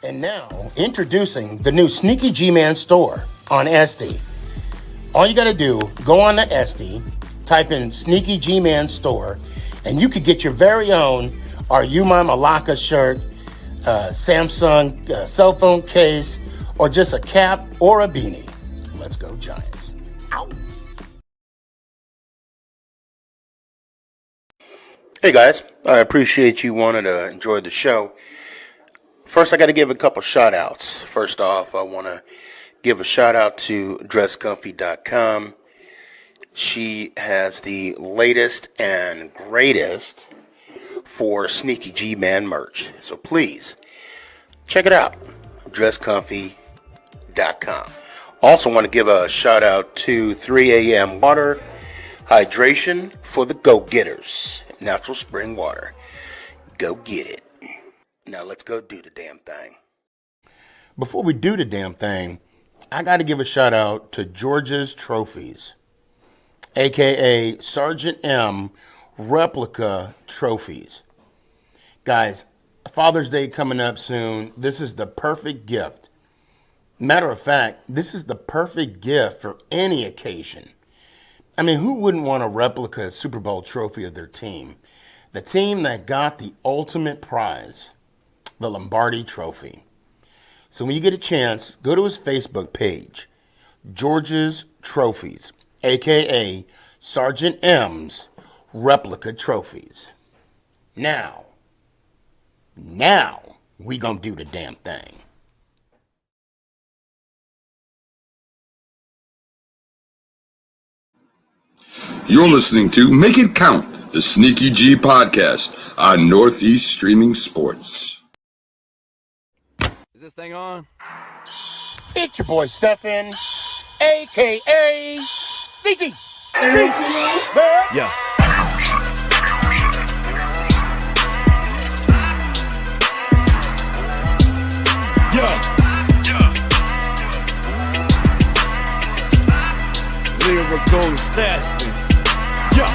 And now, introducing the new SneakyG Man store on SD. All you got to do, go on to SD, type in SneakyG Man store, and you could get your very own Are You My Malacca shirt, Samsung cell phone case, or just a cap or a beanie. Let's go Giants. Ow. Hey guys, I appreciate you wanting to enjoy the show. First, I got to give a couple shout outs. First off, I want to give a shout out to dresscomfy.com. She has the latest and greatest for SneakyG Man merch. So please check it out. dresscomfy.com. Also want to give a shout out to 3 a.m. water hydration for the go-getters. Natural spring water. Go get it. Now let's go do the damn thing. Before we do the damn thing, I got to give a shout out to George's Trophies, aka Sergeant M replica trophies. Guys, Father's Day coming up soon. This is the perfect gift. Matter of fact, this is the perfect gift for any occasion. I mean, who wouldn't want a replica Super Bowl trophy of their team? The team that got the ultimate prize, the Lombardi Trophy. So when you get a chance, go to his Facebook page, George's Trophies, aka Sergeant M's replica trophies. Now, we gonna do the damn thing. You're listening to Make It Count, the SneakyG podcast on Northeast Streaming Sports. Is this thing on? It's your boy Stefan, a.k.a. SneakyG. Yeah. Lyrical assassin. Yeah.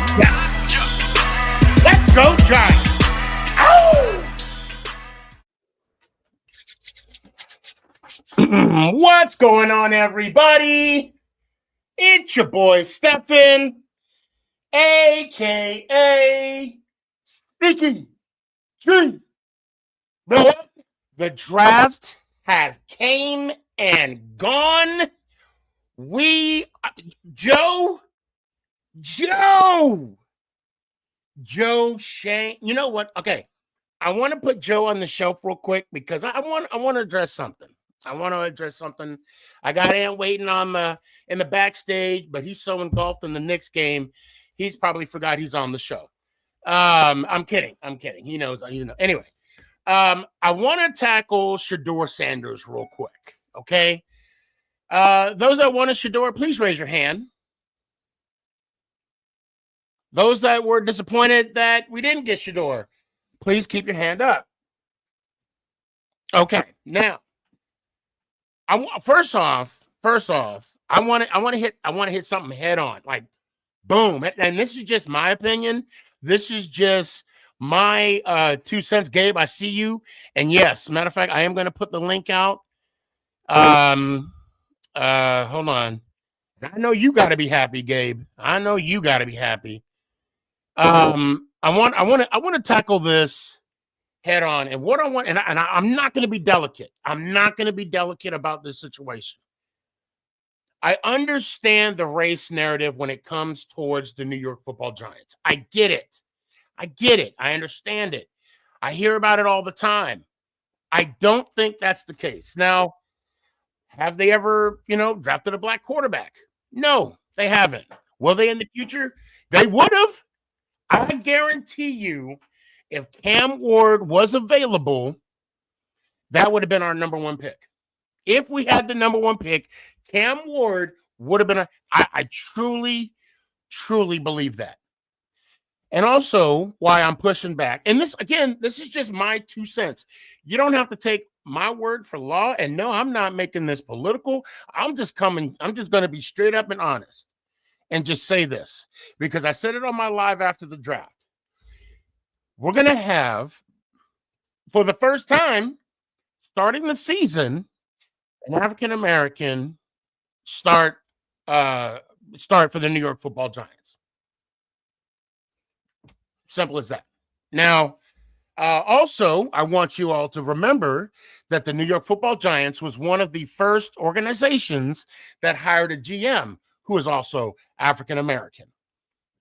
Let's go, Giants. Ow! What's going on, everybody? It's your boy Stefan, a.k.a. SneakyG. The draft has came and gone. Joe Shane. You know what? Okay. I want to put Joe on the shelf real quick because I want to address something. I got Ant waiting in the backstage, but he's so engulfed in the Knicks game, he's probably forgot he's on the show. I'm kidding. He knows. Anyway, I want to tackle Shedeur Sanders real quick. Okay. Those that want a Shedeur, please raise your hand. Those that were disappointed that we didn't get Shedeur, please keep your hand up. Okay, now, first off, I want to hit something head on, like boom. And this is just my opinion. This is just my 2 cents, Gabe. I see you, and yes, matter of fact, I am going to put the link out. Hold on. I know you got to be happy, Gabe. I know you got to be happy. I want to tackle this head on, and what I want, and I'm not going to be delicate. I'm not going to be delicate about this situation. I understand the race narrative when it comes towards the New York Football Giants. I get it. I understand it. I hear about it all the time. I don't think that's the case. Now, have they ever, drafted a black quarterback? No, they haven't. Will they in the future? They would have. I guarantee you, if Cam Ward was available, that would have been our number one pick. If we had the number one pick, Cam Ward would have been I truly believe that. And also why I'm pushing back. And this is just my 2 cents. You don't have to take my word for law. And no, I'm not making this political. I'm just going to be straight up and honest and just say this, because I said it on my live after the draft. We're going to have, for the first time, starting the season, an African American start for the New York Football Giants. Simple as that. Now, also, I want you all to remember that the New York Football Giants was one of the first organizations that hired a GM who is also African American.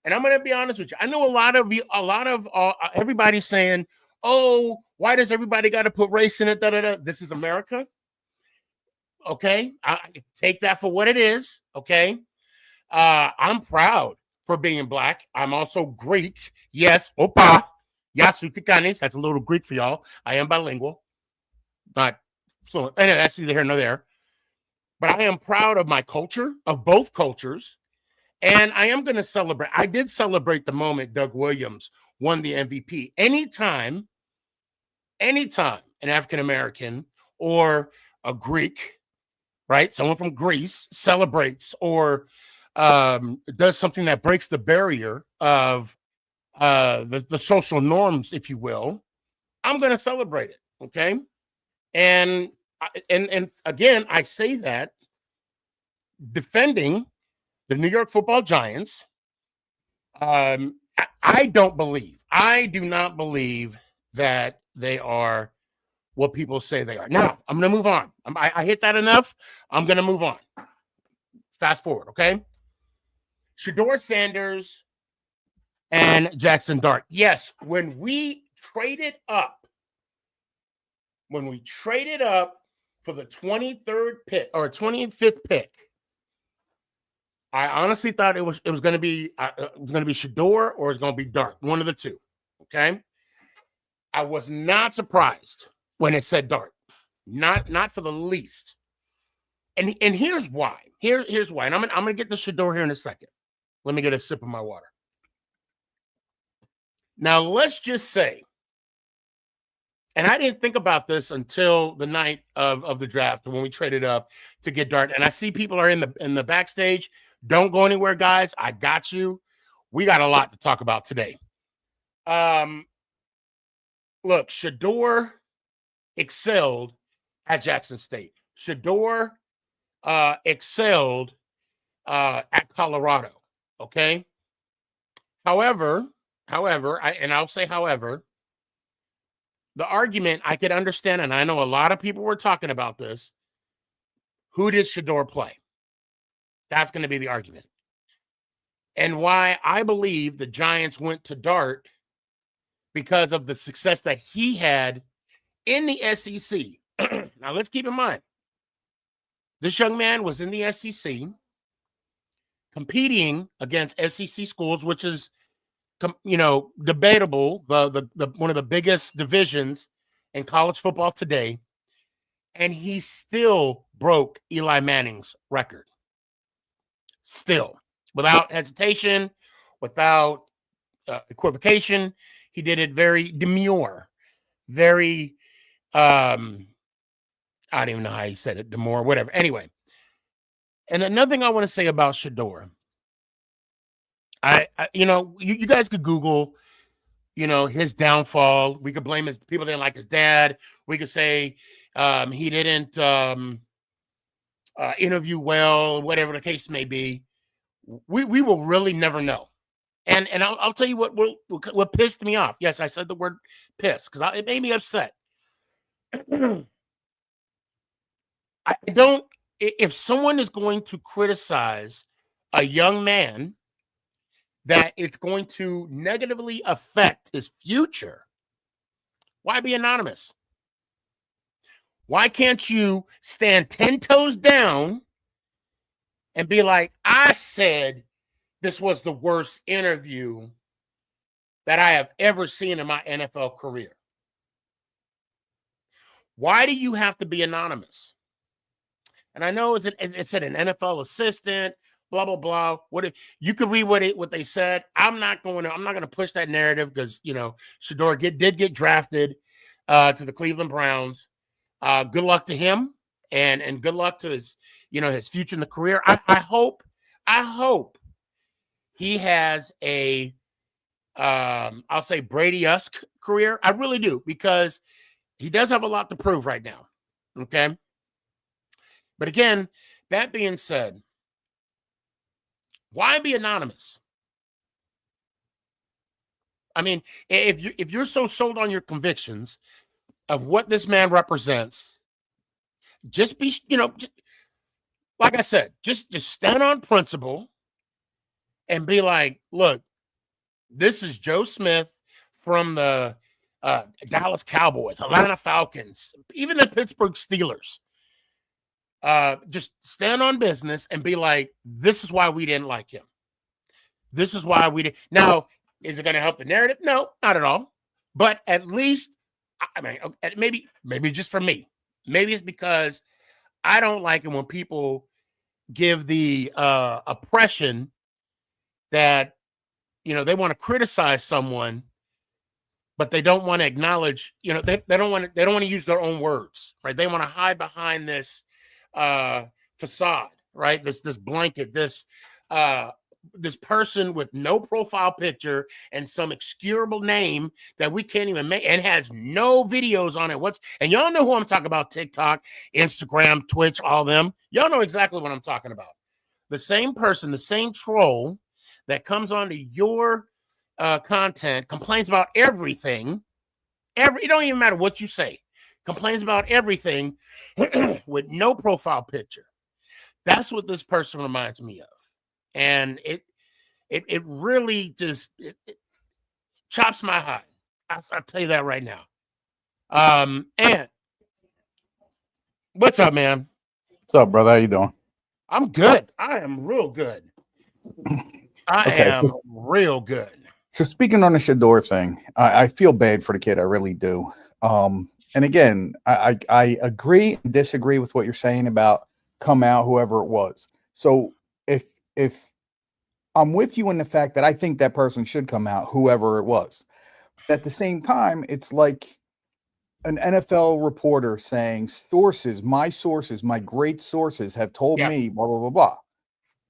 And I'm going to be honest with you. I know a lot of everybody saying, "Oh, why does everybody got to put race in it?" Da, da, da. This is America. Okay, I take that for what it is. Okay, I'm proud for being black. I'm also Greek. Yes, opa. Yasu Tikanis. That's a little Greek for y'all. I am bilingual. Not fluent. Anyway, that's neither here nor there. But I am proud of my culture, of both cultures. And I am going to celebrate. I did celebrate the moment Doug Williams won the MVP. Anytime an African-American or a Greek, right, someone from Greece celebrates or does something that breaks the barrier of the social norms, if you will, I'm going to celebrate it. Okay. And again, I say that defending the New York Football Giants. I do not believe that they are what people say they are. Now, I'm going to move on. I hit that enough. I'm going to move on. Fast forward. Okay. Shedeur Sanders and Jackson Dart. Yes, when we traded up for the 23rd pick or 25th pick, I honestly thought it was going to be Shedeur or it's going to be Dart, one of the two. Okay, I was not surprised when it said Dart, not for the least. And here's why. Here's why. And I'm gonna get to Shedeur here in a second. Let me get a sip of my water. Now, let's just say, and I didn't think about this until the night of the draft when we traded up to get Dart. And I see people are in the backstage. Don't go anywhere, guys. I got you. We got a lot to talk about today. Look, Shedeur excelled at Jackson State. Shedeur excelled at Colorado. Okay. However, I'll say however, the argument I could understand, and I know a lot of people were talking about this. Who did Shedeur play? That's going to be the argument. And why I believe the Giants went to Dart because of the success that he had in the SEC. Now, let's keep in mind, this young man was in the SEC competing against SEC schools, which is, debatable, the one of the biggest divisions in college football today. And he still broke Eli Manning's record. Still, without hesitation, without equivocation, he did it very demure, very, I don't even know how he said it, demure, whatever. Anyway, and another thing I want to say about Shedeur, you guys could Google, his downfall. We could blame people didn't like his dad. We could say he didn't interview well, whatever the case may be. We will really never know. And I'll tell you what pissed me off. Yes, I said the word piss because it made me upset. If someone is going to criticize a young man that it's going to negatively affect his future, why be anonymous? Why can't you stand 10 toes down and be like, I said this was the worst interview that I have ever seen in my NFL career? Why do you have to be anonymous? And I know it said an NFL assistant, blah, blah, blah. You could read what they said. I'm not going to push that narrative because, Shedeur did get drafted to the Cleveland Browns. Good luck to him and good luck to his future in the career. I hope he has a, I'll say Brady-esque career. I really do, because he does have a lot to prove right now. Okay. But again, that being said, why be anonymous? I mean, if you're so sold on your convictions of what this man represents, just be, like I said, just stand on principle and be like, look, this is Joe Smith from the Dallas Cowboys, Atlanta Falcons, even the Pittsburgh Steelers. Just stand on business and be like, this is why we didn't like him. This is why we did. Now, is it going to help the narrative? No, not at all. But at least, I mean, maybe just for me, maybe it's because I don't like it when people give the oppression that, they want to criticize someone, but they don't want to acknowledge, they don't want to use their own words, right? They want to hide behind this facade, right? This blanket, this person with no profile picture and some obscurable name that we can't even make and has no videos on it. And y'all know who I'm talking about: TikTok, Instagram, Twitch, all them. Y'all know exactly what I'm talking about. The same person, the same troll that comes onto your content, complains about everything. It don't even matter what you say. Complains about everything with no profile picture. That's what this person reminds me of. And it really just it chops my hide. I'll tell you that right now. And what's up, man? What's up, brother? How you doing? I'm good. I am real good. I am real good. So speaking on the Shador thing, I feel bad for the kid. I really do. And again, I agree and disagree with what you're saying about come out, whoever it was. So if I'm with you in the fact that I think that person should come out, whoever it was. At the same time, it's like an NFL reporter saying my sources, my great sources have told me blah, blah, blah, blah.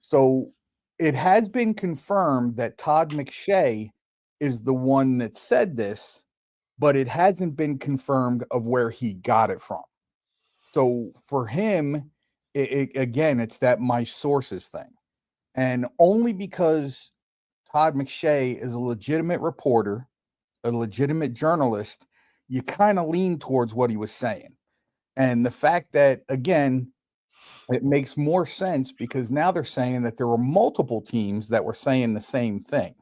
So it has been confirmed that Todd McShay is the one that said this, but it hasn't been confirmed of where he got it from. So for him, again, it's that my sources thing. And only because Todd McShay is a legitimate reporter, a legitimate journalist, you kind of lean towards what he was saying. And the fact that, again, it makes more sense because now they're saying that there were multiple teams that were saying the same thing.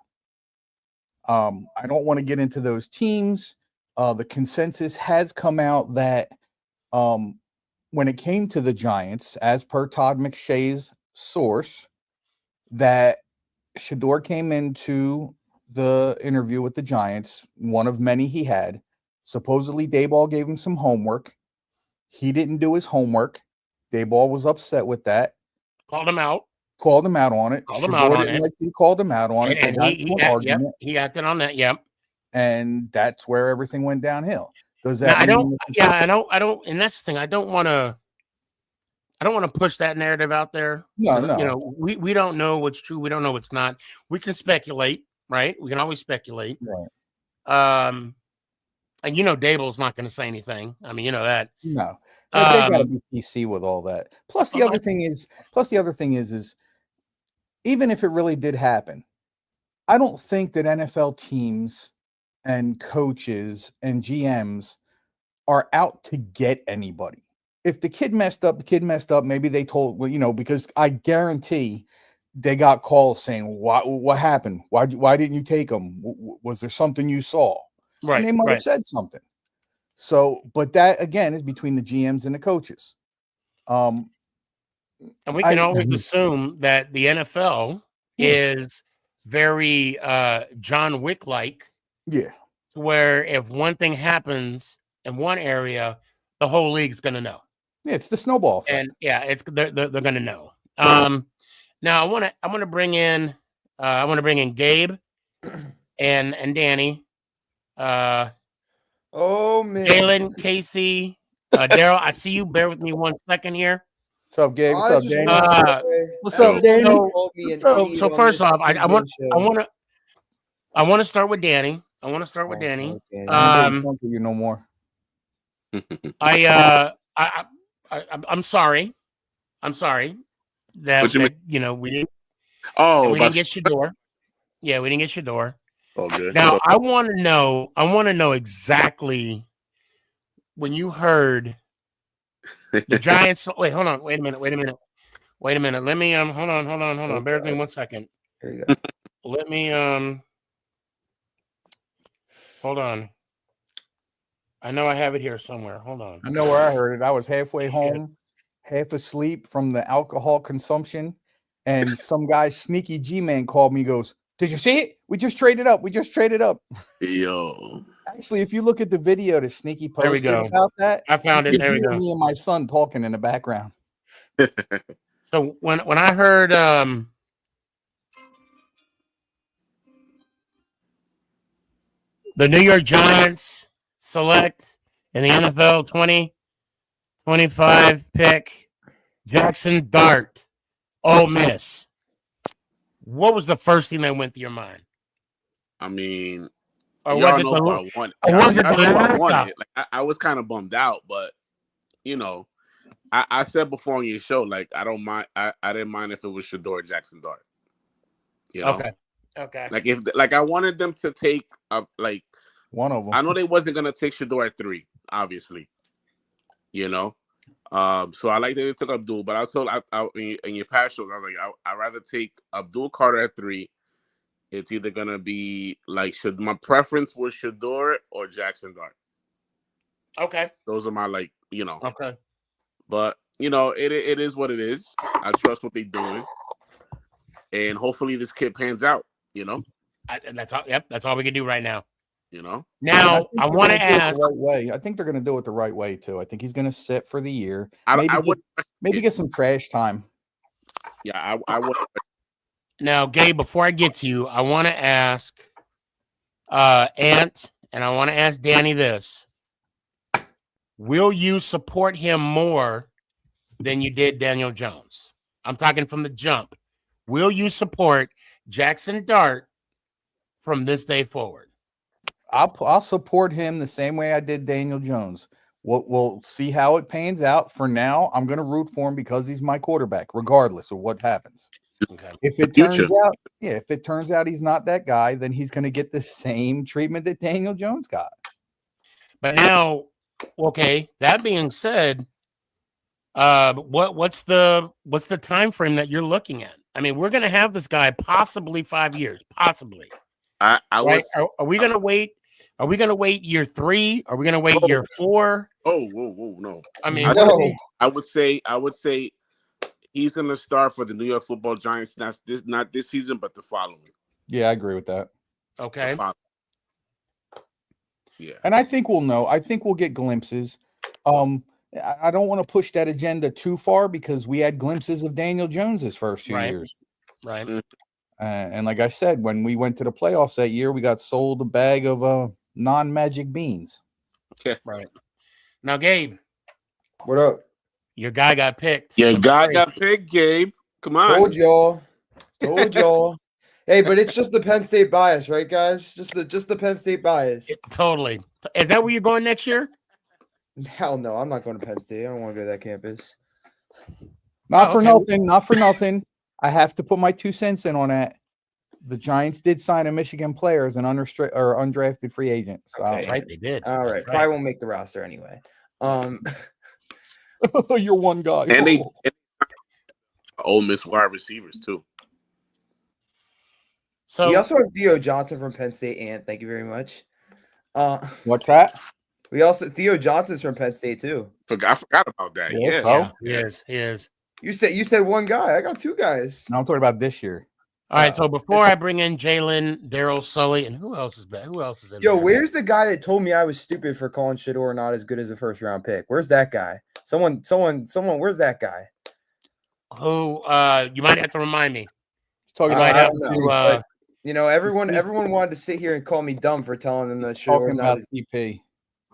I don't want to get into those teams. The consensus has come out that when it came to the Giants, as per Todd McShay's source, that Shador came into the interview with the Giants, one of many he had. Supposedly, Daboll gave him some homework. He didn't do his homework. Daboll was upset with that. Called him out on it. Shador didn't like he called him out on it. And he acted on that. Yep. And that's where everything went downhill. Does that? I don't. And that's the thing. I don't want to push that narrative out there. No. We don't know what's true. We don't know what's not. We can speculate, right? We can always speculate. Right. And Daboll's not going to say anything. I mean, that. No. They got to be PC with all that. Plus, the other thing is, even if it really did happen, I don't think that NFL teams and coaches and GMs are out to get anybody. If the kid messed up, maybe they told, because I guarantee they got calls saying, what happened? Why didn't you take him? Was there something you saw? Right. And they might have said something. So, but that again is between the GMs and the coaches. And we can always assume that the NFL is very John Wick-like. Yeah. Where if one thing happens in one area, the whole league's going to know. Yeah, it's the snowball effect. And they're going to know. Now I want to bring in Gabe and Danny. Oh man, Jalen, Casey, Daryl. I see you. Bear with me 1 second here. What's up, Gabe? What's up, Danny? What's up, Danny? So first off, I want to start with Danny. You no more. I'm sorry. I'm sorry that, What you mean? we didn't Oh, get Shador. Yeah, we didn't get Shador. Oh, good. Now I want to know exactly when you heard the Giants. Wait, hold on. Wait a minute. Let me hold on. Bear with me 1 second. There you go. Let me hold on. I know I have it here somewhere. Hold on. I know where I heard it. I was halfway Shit. home, half asleep from the alcohol consumption, and some guy, Sneaky G Man, called me. He goes, "Did you see it? We just traded up. Yo. Actually, if you look at the video that Sneaky There we posted go. about that, I found it. you There we hear go. me and my son talking in the background. So when I heard the New York Giants select in the NFL 2025 pick Jackson Dart, Ole Miss, what was the first thing that went through your mind? I mean, Or y'all was it know the who I wanted. or was it I the know who I backup? wanted. Like, I was kind of bummed out, but I said before on your show, like I don't mind. I didn't mind if it was Shador or Jackson Dart. Okay. Like I wanted them to take One of them. I know they wasn't gonna take Shador at 3, obviously. So I like that they took Abdul, but I told in your past shows, I was like, I'd rather take Abdul Carter at 3. It's either gonna be like my preference was Shador or Jackson Dart. Okay. Those are my Okay. But it is what it is. I trust what they're doing, and hopefully this kid pans out. That's all. Yep. That's all we can do right now. I Now I want to ask. the right way. I think they're going to do it the right way too. I think he's going to sit for the year. I would Maybe get some trash time. Yeah, I would. Now, Gabe, before I get to you, I want to ask Ant and I want to ask Danny this. Will you support him more than you did Daniel Jones? I'm talking from the jump. Will you support Jackson Dart from this day forward? I'll support him the same way I did Daniel Jones. We'll see how it pans out. For now, I'm going to root for him because he's my quarterback, regardless of what happens. Okay. If it turns out he's not that guy, then he's going to get the same treatment that Daniel Jones got. But now, okay, that being said, what's the time frame that you're looking at? I mean, we're going to have this guy possibly 5 years, possibly. Are we going to wait? Are we going to wait year 3? Are we going to wait year 4? Whoa, no. I mean, I would say he's going to start for the New York Football Giants. Not this season, but the following. Yeah, I agree with that. Okay. Yeah, and I think we'll know. I think we'll get glimpses. I don't want to push that agenda too far because we had glimpses of Daniel Jones his first 2 years. Right. And like I said, when we went to the playoffs that year, we got sold a bag of non-magic beans. Okay. Right. Now, Gabe. What up? Your guy got picked. Your guy got picked, Gabe. Come on. Told y'all. Hey, but it's just the Penn State bias, right, guys? Just the Penn State bias. Totally. Is that where you're going next year? Hell no, I'm not going to Penn State. I don't want to go to that campus. Not for nothing. I have to put my 2 cents in on that. The Giants did sign a Michigan player as an undrafted free agent. So Okay. Right, they did. All right. Probably won't make the roster anyway. You're one guy. And they Ole Miss wide receivers too. So we also have Theo Johnson from Penn State, and thank you very much. What's that? We also Theo Johnson's from Penn State too. I forgot about that. Yeah, Yeah. so? he is. You said one guy. I got 2 guys. No, I'm talking about this year. All right. So before I bring in Jalen, Daryl, Sully, and who else is that? Who else is in Yo, there? where's the guy that told me I was stupid for calling Shador not as good as a first round pick? Where's that guy? Someone, where's that guy? Who you might have to remind me. He's talking You might about have to everyone wanted to sit here and call me dumb for telling them that Shador talking not about as, TP.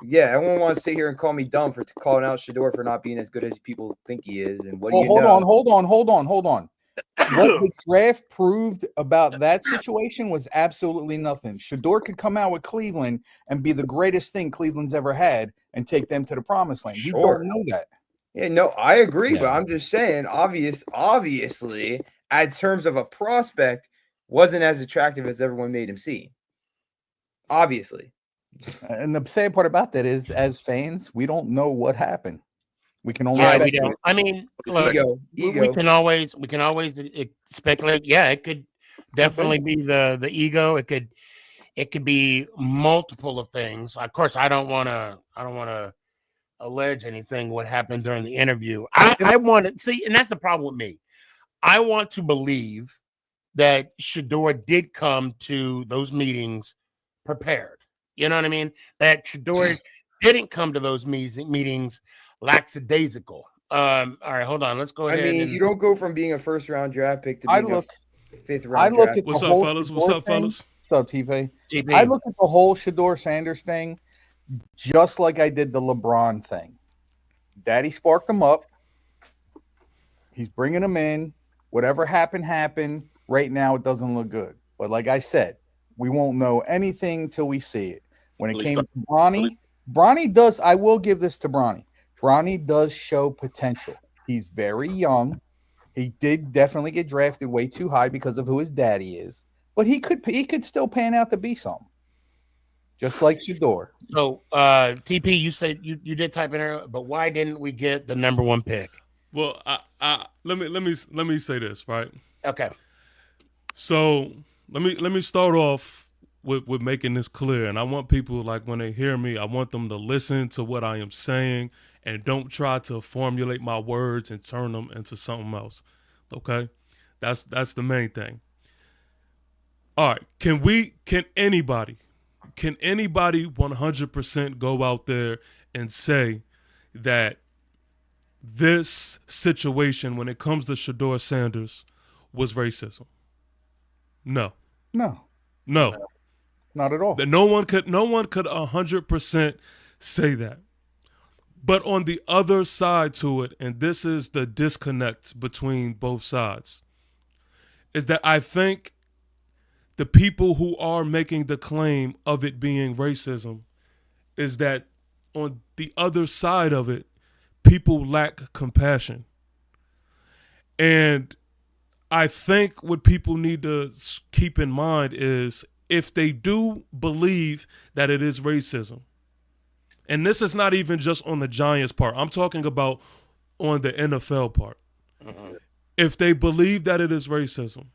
yeah, everyone wants to sit here and call me dumb for calling out Shador for not being as good as people think he is. And what do Well, you know? hold on. What the draft proved about that situation was absolutely nothing. Shador could come out with Cleveland and be the greatest thing Cleveland's ever had and take them to the promised land. We Sure. don't know that. Yeah, no, I agree, but Yeah. I'm just saying, obviously, at terms of a prospect, wasn't as attractive as everyone made him seem. Obviously. And the sad part about that is, as fans, we don't know what happened. We can only Yeah, we speculate. don't. I mean, look, Ego. we can always speculate. Yeah, it could definitely be the ego. It could be multiple of things. Of course, I don't want to allege anything what happened during the interview. I want to see, and that's the problem with me. I want to believe that Shador did come to those meetings prepared. You know what I mean? That Shador didn't come to those meetings lackadaisical. All right, hold on. Let's go ahead. I mean, you don't go from being a first-round draft pick to being a fifth-round I look draft at pick. What's the up, whole fellas? Shador What's up, thing. fellas? What's up, TP? TP. I look at the whole Shador Sanders thing just like I did the LeBron thing. Daddy sparked him up. He's bringing him in. Whatever happened. Right now, it doesn't look good. But like I said, we won't know anything till we see it. When it came to Bronny does, I will give this to Bronny. Bronny does show potential. He's very young. He did definitely get drafted way too high because of who his daddy is. But he could still pan out to be something. Just like Shador. So, TP, you said you did type in there, but why didn't we get the number one pick? Well, let me say this, right? Okay. So let me start off with making this clear, and I want people, like, when they hear me, I want them to listen to what I am saying and don't try to formulate my words and turn them into something else. Okay, that's the main thing. All right, can anybody 100% go out there and say that this situation, when it comes to Shador Sanders, was racism? No. Not at all. No one could 100% say that. But on the other side to it, and this is the disconnect between both sides, is that I think the people who are making the claim of it being racism is that on the other side of it, people lack compassion. And I think what people need to keep in mind is, if they do believe that it is racism, and this is not even just on the Giants part, I'm talking about on the NFL part. Mm-hmm. If they believe that it is racism,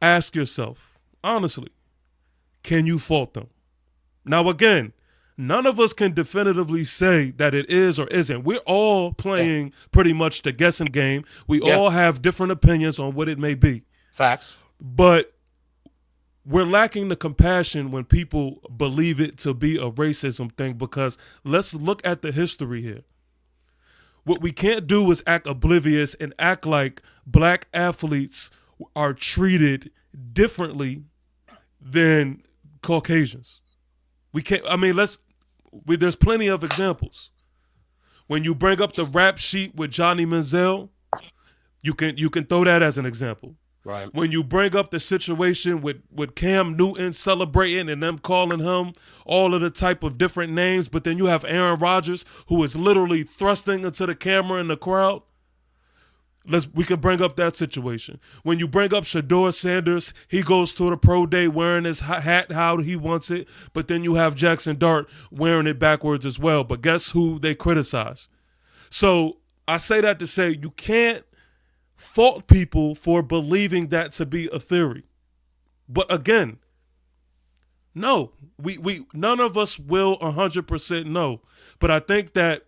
ask yourself, honestly, can you fault them? Now, again, none of us can definitively say that it is or isn't. We're all playing pretty much the guessing game. We all have different opinions on what it may be. Facts. But we're lacking the compassion when people believe it to be a racism thing, because let's look at the history here. What we can't do is act oblivious and act like black athletes are treated differently than Caucasians. We can't. I mean, there's plenty of examples. When you bring up the rap sheet with Johnny Manziel, you can throw that as an example. Right. When you bring up the situation with Cam Newton celebrating and them calling him all of the type of different names, but then you have Aaron Rodgers, who is literally thrusting into the camera in the crowd. We can bring up that situation. When you bring up Shador Sanders, he goes to the pro day wearing his hat how he wants it, but then you have Jackson Dart wearing it backwards as well. But guess who they criticize? So I say that to say you can't fault people for believing that to be a theory. But again, no, we none of us will 100% know. But I think that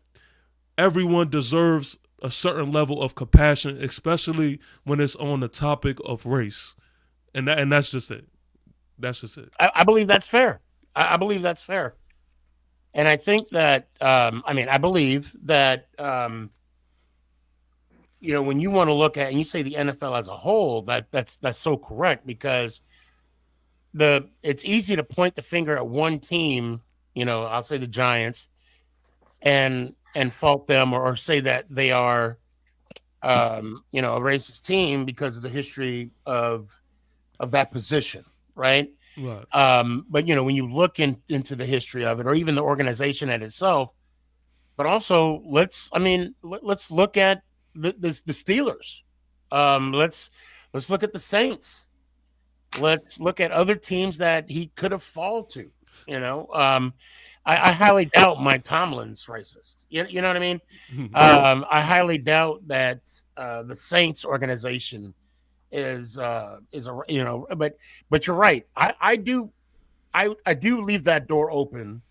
everyone deserves a certain level of compassion, especially when it's on the topic of race. And that's just it. That's just it. I believe that's fair. I believe that's fair. And I think that, I believe that, when you want to look at, and you say the NFL as a whole, that's so correct, because it's easy to point the finger at one team, I'll say the Giants, and fault them or say that they are you know, a racist team because of the history of that position, right? Right. But you know, when you look into the history of it, or even the organization at itself, but also let's look at the Steelers. Let's look at the Saints. Let's look at other teams that he could have fallen to. You know, I highly doubt Mike Tomlin's racist. You know what I mean? I highly doubt that the Saints organization is a, you know, but you're right. I do leave that door open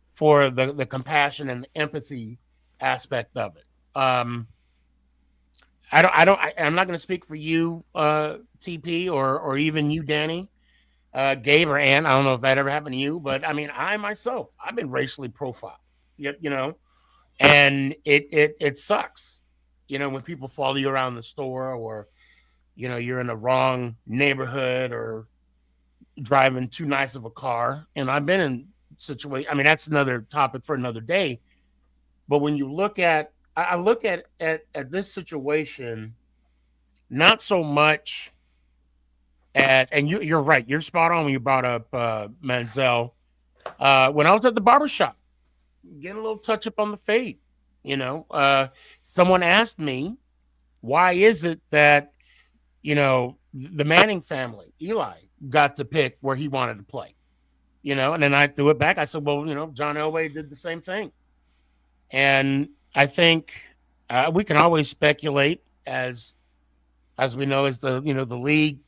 for the compassion and the empathy aspect of it. I'm not going to speak for you, TP, or even you, Danny, Gabe, or Ann. I don't know if that ever happened to you, but I mean, I myself, I've been racially profiled. You know, and it sucks. You know, when people follow you around the store, or you know, you're in the wrong neighborhood, or driving too nice of a car. And I've been in situations. I mean, that's another topic for another day. But when you look at, I look at this situation, not so much as, and you're right, you're spot on when you brought up Manziel. When I was at the barbershop, getting a little touch up on the fade, you know, someone asked me, why is it that, you know, the Manning family, Eli, got to pick where he wanted to play, you know? And then I threw it back. I said, well, you know, John Elway did the same thing. And I think we can always speculate, as we know, as the, you know, the league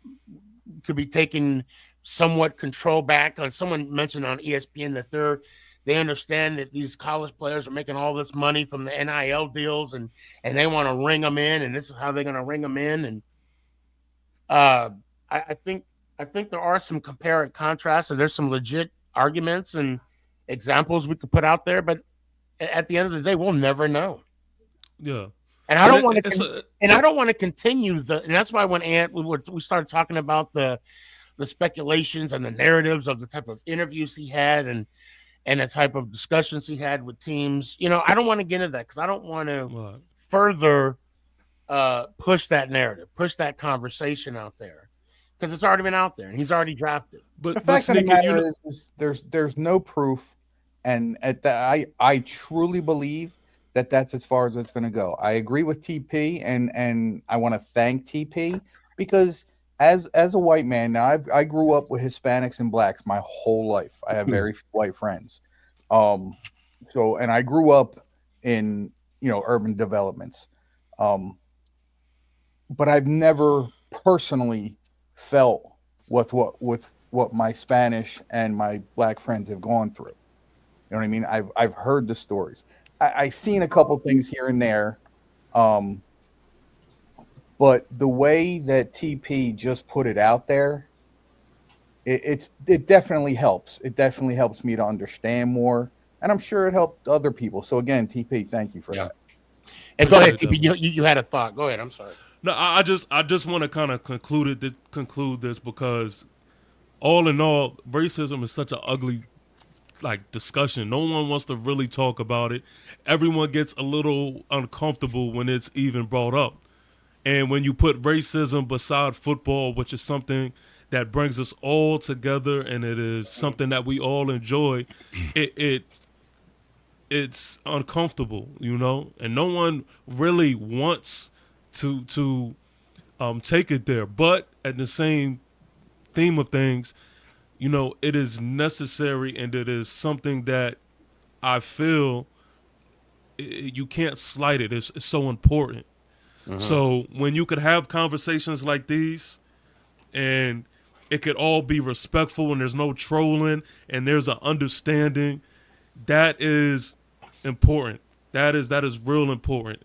could be taking somewhat control back. Someone mentioned on ESPN that they understand that these college players are making all this money from the NIL deals, and they want to ring them in, and this is how they're going to ring them in. And I think there are some compare and contrast, and there's some legit arguments and examples we could put out there, but at the end of the day, we'll never know. Yeah. And I don't want to, and I don't want to continue and that's why when we started talking about the speculations and the narratives of the type of interviews he had, and the type of discussions he had with teams, you know, I don't want to get into that, because I don't want to further push that narrative, push that conversation out there, because it's already been out there and he's already drafted. But the fact of the matter is there's no proof, and at that I truly believe that that's as far as it's going to go. I agree with TP, and I want to thank TP, because as a white man, now I grew up with Hispanics and blacks my whole life. I have very few white friends. So, and I grew up in, you know, urban developments. But I've never personally felt with what my Spanish and my black friends have gone through. You know what I mean? I've heard the stories. I've seen a couple things here and there. But the way that TP just put it out there, it definitely helps. It definitely helps me to understand more, and I'm sure it helped other people. So again, TP, thank you for that. And go ahead, TP. You had a thought. Go ahead. I'm sorry. No, I just want to kind of conclude this, because all in all, racism is such an ugly discussion. No one wants to really talk about it. Everyone gets a little uncomfortable when it's even brought up. And when you put racism beside football, which is something that brings us all together, and it is something that we all enjoy, it's uncomfortable, you know, and no one really wants to take it there. But at the same theme of things, you know, it is necessary, and it is something that I feel you can't slight it. It's so important. Mm-hmm. So when you could have conversations like these, and it could all be respectful, and there's no trolling, and there's an understanding, that is important. That is real important.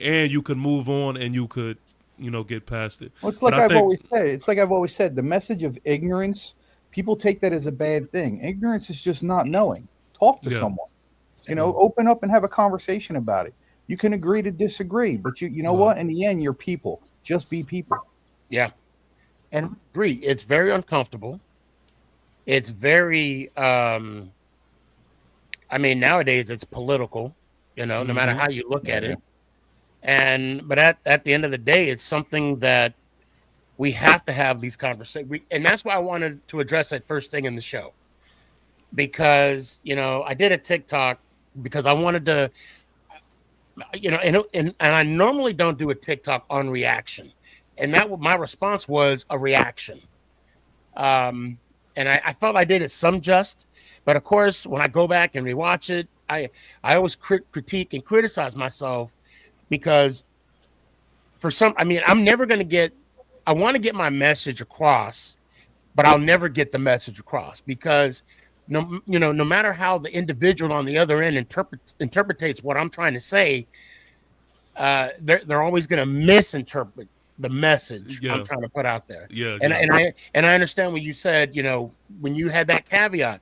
And you could move on, and you could, you know, get past it. Well, it's like I've always said, the message of ignorance, people take that as a bad thing. Ignorance is just not knowing. Talk to someone. You know, open up and have a conversation about it. You can agree to disagree, but you know what? In the end, you're people. Just be people. Yeah. And agree. It's very uncomfortable. It's very, I mean, nowadays it's political, you know, no matter how you look at it. But at the end of the day, it's something that we have to have these conversations. And that's why I wanted to address that first thing in the show. Because, I did a TikTok because I wanted to, and I normally don't do a TikTok on reaction. And my response was a reaction. And I felt I did it some just, but of course, when I go back and rewatch it, I always critique and criticize myself because I'm never going to I want to get my message across, but I'll never get the message across because no matter how the individual on the other end interprets what I'm trying to say, they're always going to misinterpret the message I'm trying to put out there. And I understand when you said, when you had that caveat,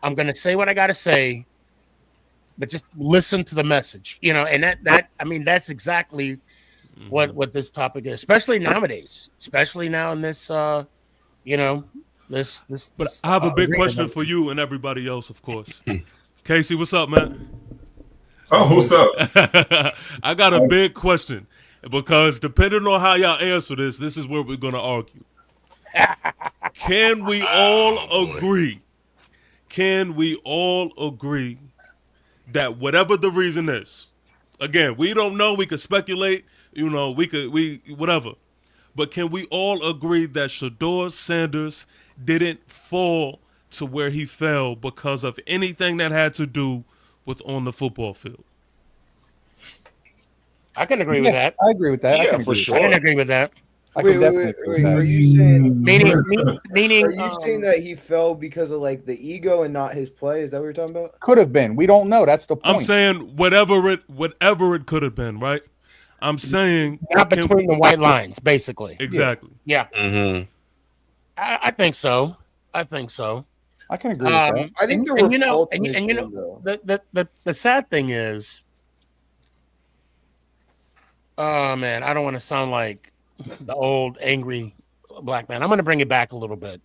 I'm going to say what I got to say, but just listen to the message, and that's exactly what this topic is, especially nowadays, especially now in this, this. But I have a big question for you and everybody else, of course. Casey, what's up, man? Oh, what's up? I got a big question because depending on how y'all answer this is where we're going to argue. Can we all agree? Can we all agree that whatever the reason is, again, we don't know, we could speculate, we whatever. But can we all agree that Shedeur Sanders didn't fall to where he fell because of anything that had to do with on the football field? I can agree with that. I agree with that. Yeah, for sure. I can agree with that. Wait, are you saying meaning are you saying that he fell because of like the ego and not his play? Is that what you're talking about? Could have been. We don't know. That's the point. I'm saying whatever it could have been, right? I'm saying not between the white lines, basically. Exactly. Yeah. Mm-hmm. I think so. I can agree with that. I think there were faults in his game, though. The sad thing is, oh man, I don't want to sound like the old angry black man. I'm going to bring it back a little bit.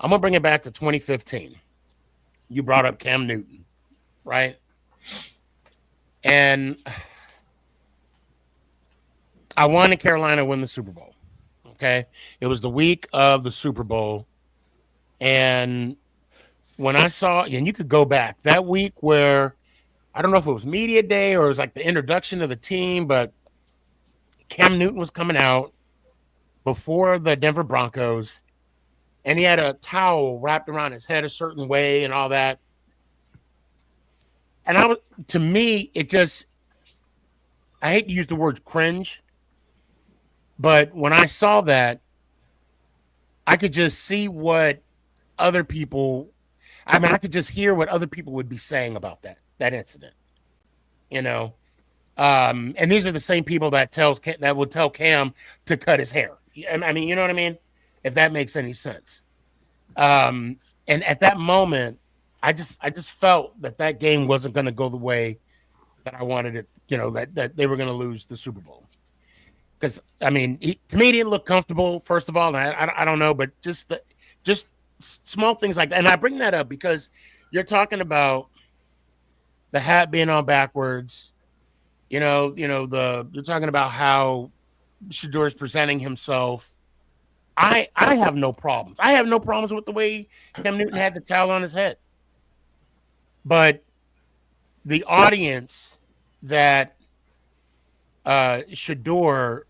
I'm going to bring it back to 2015. You brought up Cam Newton, right? And I wanted Carolina to win the Super Bowl. Okay. It was the week of the Super Bowl. And when I saw, and you could go back that week where I don't know if it was media day or it was like the introduction of the team, but Cam Newton was coming out before the Denver Broncos, and he had a towel wrapped around his head a certain way and all that. And to me, it just, I hate to use the word cringe, but when I saw that, I could just see what other people, I could just hear what other people would be saying about that incident, and these are the same people that would tell Cam to cut his hair. I mean, you know what I mean? If that makes any sense. And at that moment, I just felt that game wasn't going to go the way that I wanted it. That they were going to lose the Super Bowl. Because to me, he didn't look comfortable. First of all, and I don't know, but just small things like that. And I bring that up because you're talking about the hat being on backwards. You're talking about how Shedeur is presenting himself. I have no problems. I have no problems with the way Cam Newton had the towel on his head. But the audience that Shedeur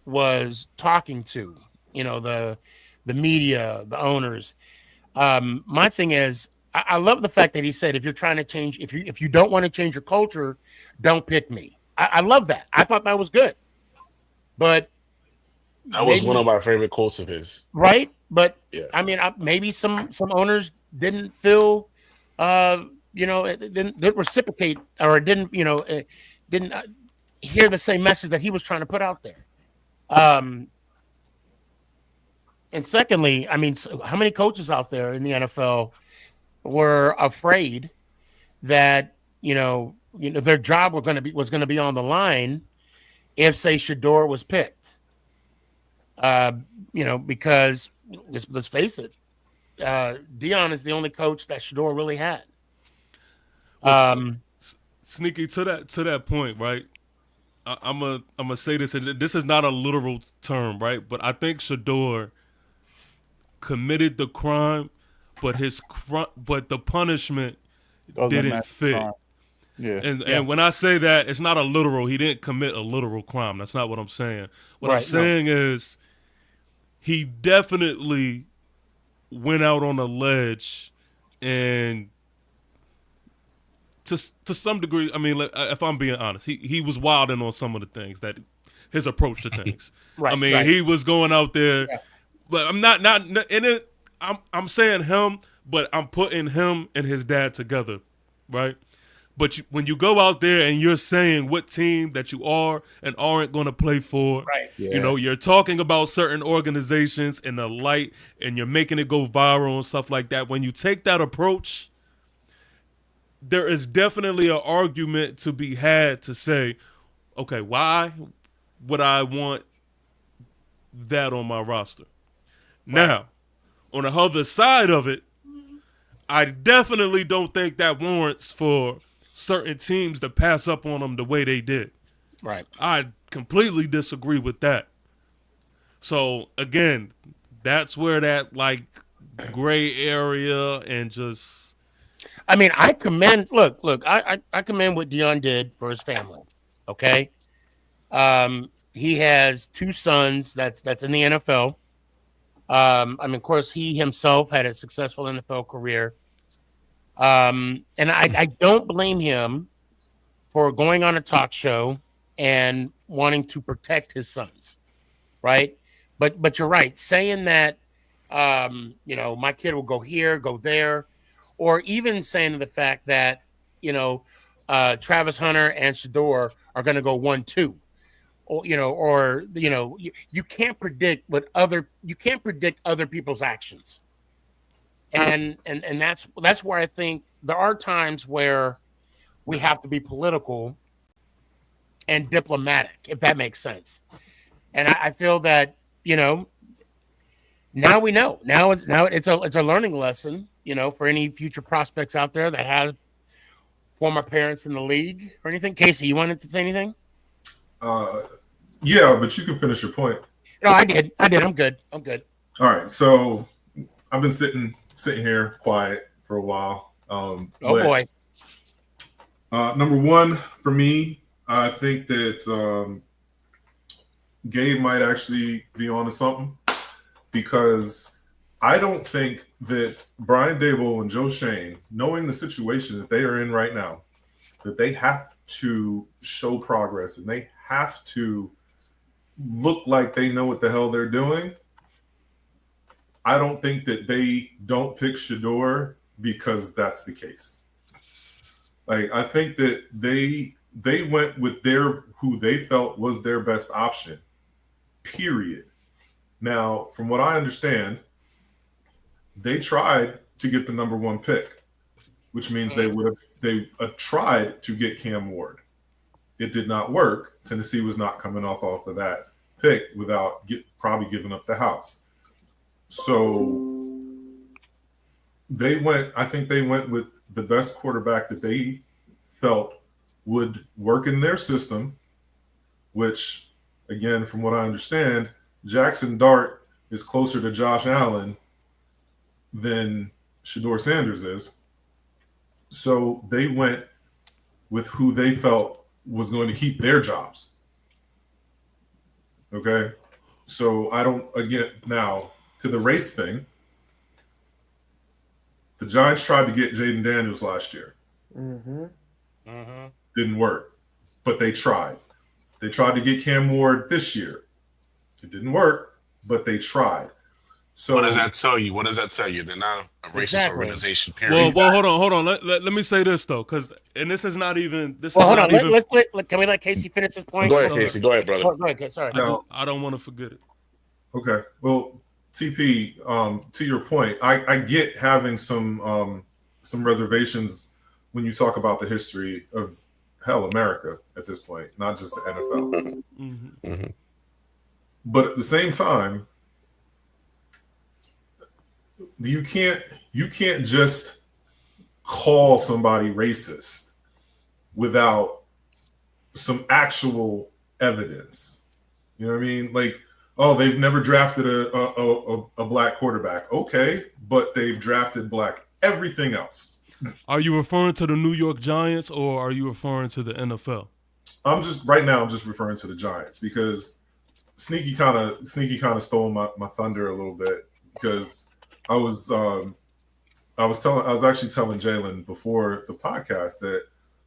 was talking to, the media, the owners. My thing is, I love the fact that he said, if you're trying to change, if you don't want to change your culture, don't pick me. I love that. I thought that was good. But that was one of my favorite quotes of his. Right? But yeah. Maybe some owners didn't feel it didn't reciprocate or didn't hear the same message that he was trying to put out there. And secondly, how many coaches out there in the NFL were afraid that their job was going to be on the line if, say, Shedeur was picked. Because let's face it, Dion is the only coach that Shedeur really had. Sneaky, to that point, right? I'm gonna say this, and this is not a literal term, right? But I think Shador committed the crime, but but the punishment Doesn't didn't match the fit. crime. Yeah. And when I say that, it's not a literal. He didn't commit a literal crime. That's not what I'm saying. What I'm saying is he definitely went out on a ledge, and to some degree, I mean, if I'm being honest, he was wilding on some of the things, that his approach to things. He was going out there, but I'm not in it. I'm saying him, but I'm putting him and his dad together, right? But when you go out there and you're saying what team that you are and aren't going to play for, Right. you know, you're talking about certain organizations in the light, and you're making it go viral and stuff like that. When you take that approach, there is definitely an argument to be had to say, okay, why would I want that on my roster? Right. Now, on the other side of it, I definitely don't think that warrants for certain teams to pass up on them the way they did. Right. I completely disagree with that. So again, that's where that like gray area and just. I mean, I commend. Look. I commend what Dion did for his family. Okay. He has 2 sons. That's in the NFL. I mean, of course, he himself had a successful NFL career. And I don't blame him for going on a talk show and wanting to protect his sons, right? But you're right, saying that you know, my kid will go here, go there, or even saying the fact that, you know, Travis Hunter and Shador are going to go 1-2, or you can't predict other people's actions. And that's where I think there are times where we have to be political and diplomatic, if that makes sense. And I feel that, you know, now we know. Now it's a learning lesson, you know, for any future prospects out there that have former parents in the league or anything. Casey, you wanted to say anything? Yeah, but you can finish your point. No, I did. I'm good. All right. So I've been sitting here quiet for a while. Boy. Number one for me, I think that Gabe might actually be onto something, because I don't think that Brian Daboll and Joe Shane, knowing the situation that they are in right now, that they have to show progress and they have to look like they know what the hell they're doing. I don't think that they don't pick Shador because that's the case. Like, I think that they went with who they felt was their best option, period. Now, from what I understand, they tried to get the number 1 pick, which means they tried to get Cam Ward. It did not work. Tennessee was not coming off of that pick without probably giving up the house. So I think they went with the best quarterback that they felt would work in their system, which, again, from what I understand, Jackson Dart is closer to Josh Allen than Shador Sanders is. So they went with who they felt was going to keep their jobs. Okay? So now, to the race thing, the Giants tried to get Jaden Daniels last year. Didn't work, but they tried. They tried to get Cam Ward this year. It didn't work, but they tried. So what does that tell you? They're not a racist organization, period. Well, hold on. Let me say this, though, because this is not even. Hold on. Can we let Casey finish his point? Go ahead, Casey. Go ahead, brother. Go ahead. Sorry. I don't want to forget it. Okay. Well, TP, to your point, I get having some reservations when you talk about the history of America at this point, not just the NFL. Mm-hmm. But at the same time, you can't just call somebody racist without some actual evidence. You know what I mean? Like, oh, they've never drafted a black quarterback. Okay, but they've drafted black everything else. Are you referring to the New York Giants or are you referring to the NFL? I'm just referring to the Giants because Sneaky kind of stole my thunder a little bit because I was actually telling Jalen before the podcast that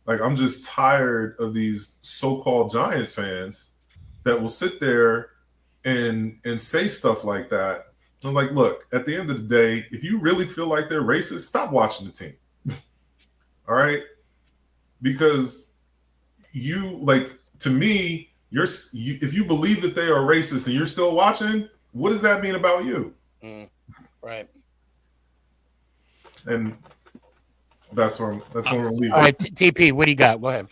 like I'm just tired of these so-called Giants fans that will sit there and say stuff like that. I'm like, look, at the end of the day, if you really feel like they're racist, stop watching the team. All right? Because you like to me, if you believe that they are racist and you're still watching, what does that mean about you? Right. And that's where I'm leaving. All right, TP, what do you got? Go ahead.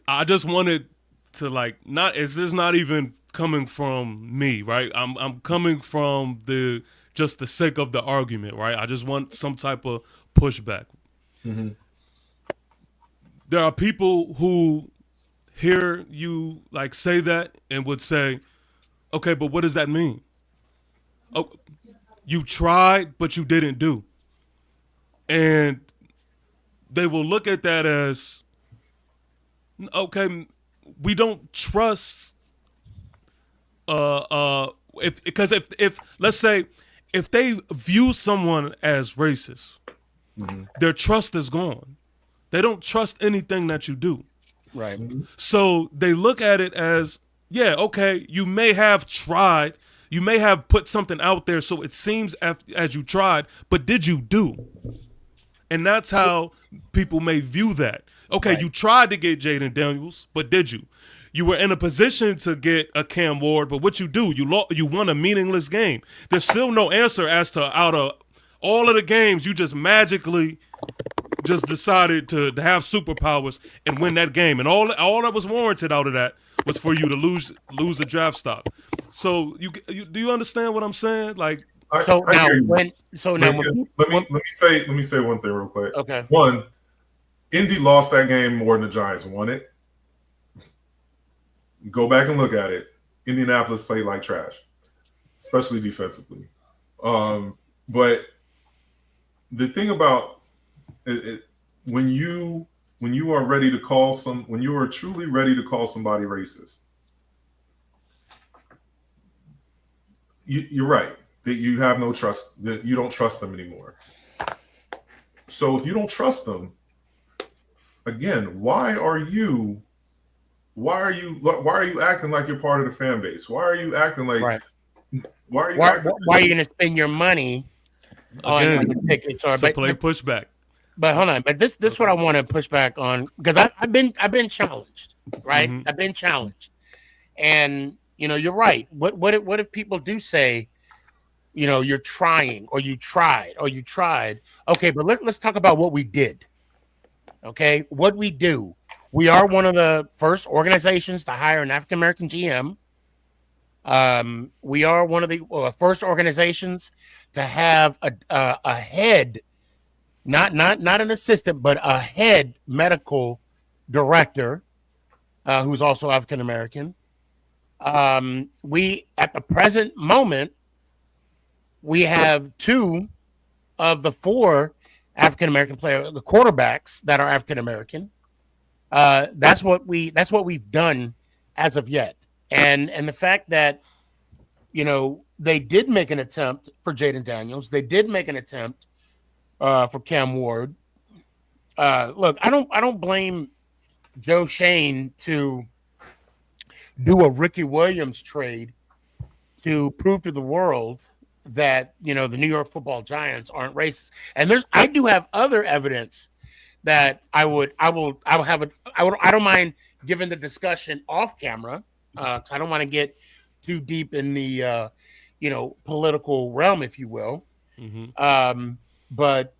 I just wanted to like not. Is this not even coming from me, right? I'm coming from the sake of the argument, right? I just want some type of pushback. Mm-hmm. There are people who hear you like say that and would say, okay, but what does that mean? Oh, you tried, but you didn't do. And they will look at that as, okay, we don't trust, if let's say, if they view someone as racist, their trust is gone. They don't trust anything that you do. Right. So they look at it as, yeah, okay, you may have tried, you may have put something out there so it seems as you tried, but did you do? And that's how people may view that. Okay, right. You tried to get Jaden Daniels, but did you? You were in a position to get a Cam Ward, but what you do? You won a meaningless game. There's still no answer as to out of all of the games you just magically just decided to have superpowers and win that game. And all that was warranted out of that was for you to lose a draft stock. So you do you understand what I'm saying? Like let me say one thing real quick. Okay. One, Indy lost that game more than the Giants won it. Go back and look at it. Indianapolis played like trash, especially defensively. But the thing about it, when you are ready to call when you are truly ready to call somebody racist, you're right that you have no trust, that you don't trust them anymore. So if you don't trust them, again, why are you acting like you're part of the fan base? Why are you acting like? Right. Why are you? Why are you going to spend your money on the tickets? Or play pushback. But hold on. But this what I want to push back on because I've been challenged, right? Mm-hmm. I've been challenged, and you're right. What if people do say, you're trying or you tried or you tried? Okay, but let's talk about what we did. Okay, what we do. We are one of the first organizations to hire an African American GM. We are one of the first organizations to have a head, not an assistant, but a head medical director who's also African American. We at the present moment we have 2 of the 4 African American players, the quarterbacks that are African American. That's what we've done as of yet. And the fact that, they did make an attempt for Jaden Daniels. They did make an attempt for Cam Ward. Look, I don't blame Joe Shane to do a Ricky Williams trade to prove to the world that, the New York Football Giants aren't racist. And I do have other evidence that I don't mind giving the discussion off camera because I don't want to get too deep in the political realm, if you will. Mm-hmm. But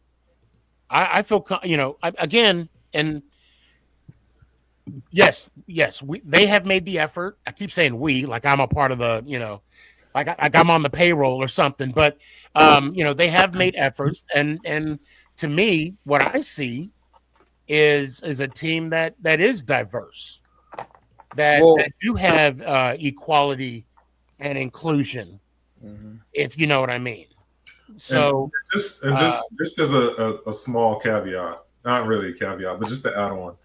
I feel again, and yes, they have made the effort. I keep saying we, like I'm a part of the like I'm on the payroll or something. But they have made efforts, and to me, what I see is a team that is diverse. that do have equality and inclusion, if you know what I mean. So just as a small caveat, not really a caveat, but just to add on,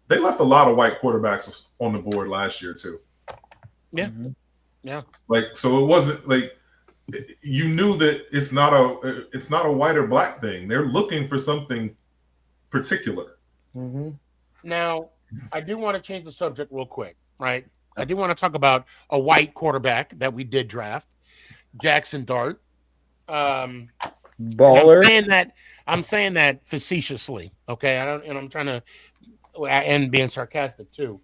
they left a lot of white quarterbacks on the board last year too. Yeah, yeah. Like, so it wasn't like you knew that it's not a white or black thing. They're looking for something particular. Now, I do want to change the subject real quick, right? I do want to talk about a white quarterback that we did draft, Jackson Dart. Baller. I'm saying that facetiously, okay? I'm trying to, and being sarcastic too.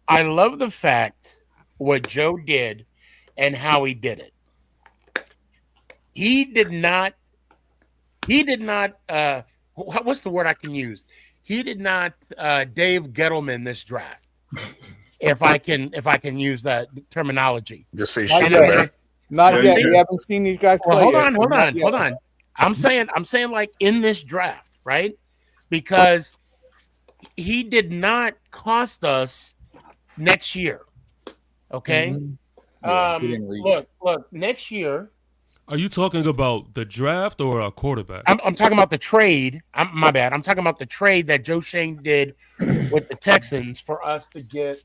I love the fact what Joe did and how he did it. He did not. What's the word I can use? He did not Dave Gettleman this draft. If I can use that terminology. Just say Not shit, yet. man. Not yet. We haven't seen these guys play. Well, hold on. I'm saying like in this draft, right? Because he did not cost us next year. Okay. Look, next year. Are you talking about the draft or a quarterback? I'm talking about the trade. My bad. I'm talking about the trade that Joe Shane did with the Texans for us to get.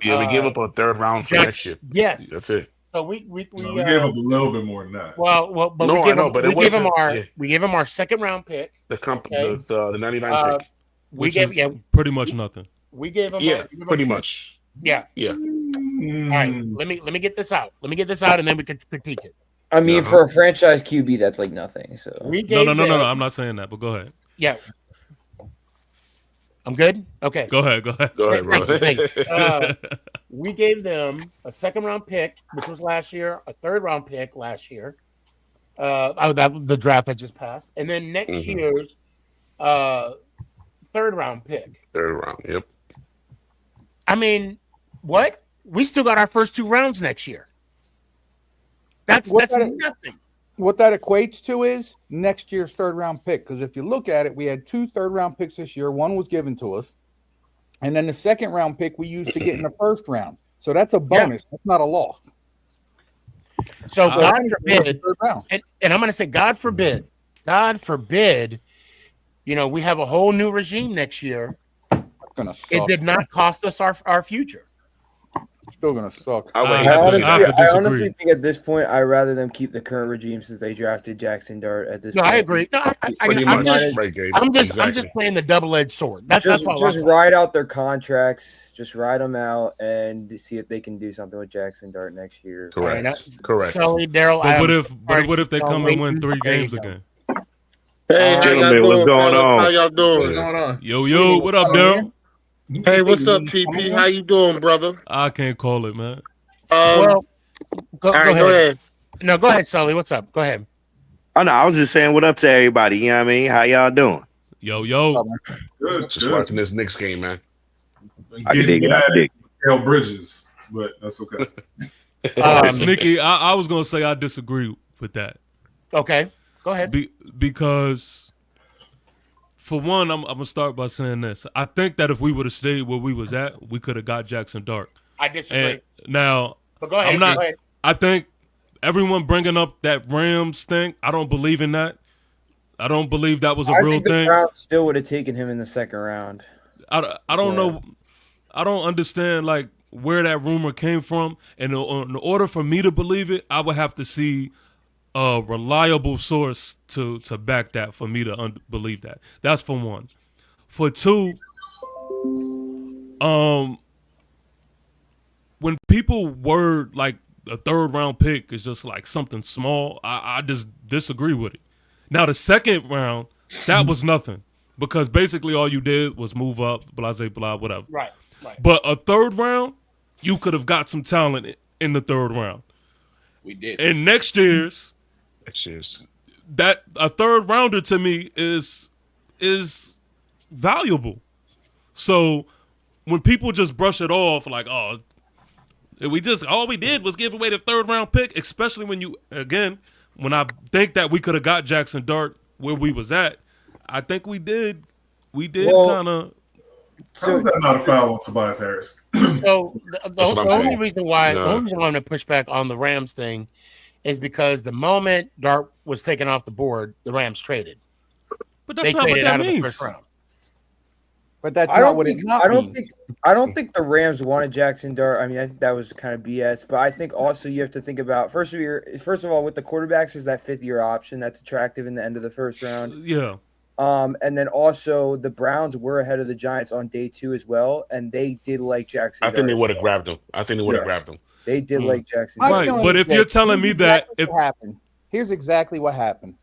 Yeah, we gave up a third round for next year. Yes, that's it. So we gave up a little bit more than that. Well, but no, we gave him our second round pick. The 99 pick. We gave pretty much nothing. We gave him pretty much. Yeah. All right, let me get this out. And then we can critique it. I mean, for a franchise QB, that's like nothing. So no. I'm not saying that, but go ahead. Yeah. I'm good. Okay. Go ahead, bro. Thank you. We gave them a second round pick, which was last year, a third round pick last year. The draft that just passed, and then next year's third round pick. Third round. Yep. I mean, what? We still got our first 2 rounds next year. That's nothing. What that equates to is next year's third round pick. Because if you look at it, we had 2 third round picks this year. One was given to us. And then the second round pick we used to get in the first round. So that's a bonus. That's not a loss. So God forbid, and I'm going to say God forbid, we have a whole new regime next year. It did not cost us our future. Still gonna suck. I honestly think at this point, I'd rather them keep the current regime since they drafted Jackson Dart at this point. I agree. No, I'm just playing the double-edged sword. That's ride out their contracts, just ride them out, and see if they can do something with Jackson Dart next year. Correct. Sully, Daryl. But what if they come and win 3 games again? Hey, gentlemen, what's going on? How y'all doing? What's going on? Yo, what up, Daryl? Hey, what's up, TP? How you doing, brother? I can't call it, man. Go ahead. No, go ahead, Sully. What's up? Go ahead. Oh, no, I was just saying what up to everybody. You know what I mean? How y'all doing? Yo. Good. Just watching this Knicks game, man. I dig it. Hell Bridges, but that's okay. Sneaky, I was going to say I disagree with that. Okay. Go ahead. Because... For one, I'm gonna start by saying this. I think that if we would have stayed where we was at, we could have got Jackson Dart. I disagree. And now, but go ahead. Go ahead. I think everyone bringing up that Rams thing, I don't believe in that. I don't believe that was a real thing. The Browns still would have taken him in the second round. I don't know. I don't understand like where that rumor came from. And in order for me to believe it, I would have to see a reliable source to back that for me to believe that. That's for one. For two, when people word like a third round pick is just like something small, I just disagree with it. Now the second round, that was nothing because basically all you did was move up, blah, blah, blah, whatever. Right. But a third round, you could have got some talent in the third round. We did. And next year's that a third rounder to me is valuable. So when people just brush it off like, oh, all we did was give away the third round pick, especially when I think that we could have got Jackson Dart where we was at, I think we did kind of How is that not a foul on Tobias Harris? So the only saying. reason why No. the only reason why I'm going to push back on the Rams thing is because the moment Dart was taken off the board, the Rams traded. But They that's not what traded that out of the means. first round. But that's I not don't what think, it not I don't means. think I don't think the Rams wanted Jackson Dart. I mean, I think that was kind of BS. But I think also you have to think about first of all, with the quarterbacks, there's that 5th-year option that's attractive in the end of the first round. Yeah. And then also the Browns were ahead of the Giants on day 2 as well, and they did like Jackson. I think they Dart. would have grabbed him. I think they would have Yeah. grabbed him. They did like Jackson. My Dart. Right, feeling but is if you're this. telling me Here's that exactly what happened. Here's exactly what happened.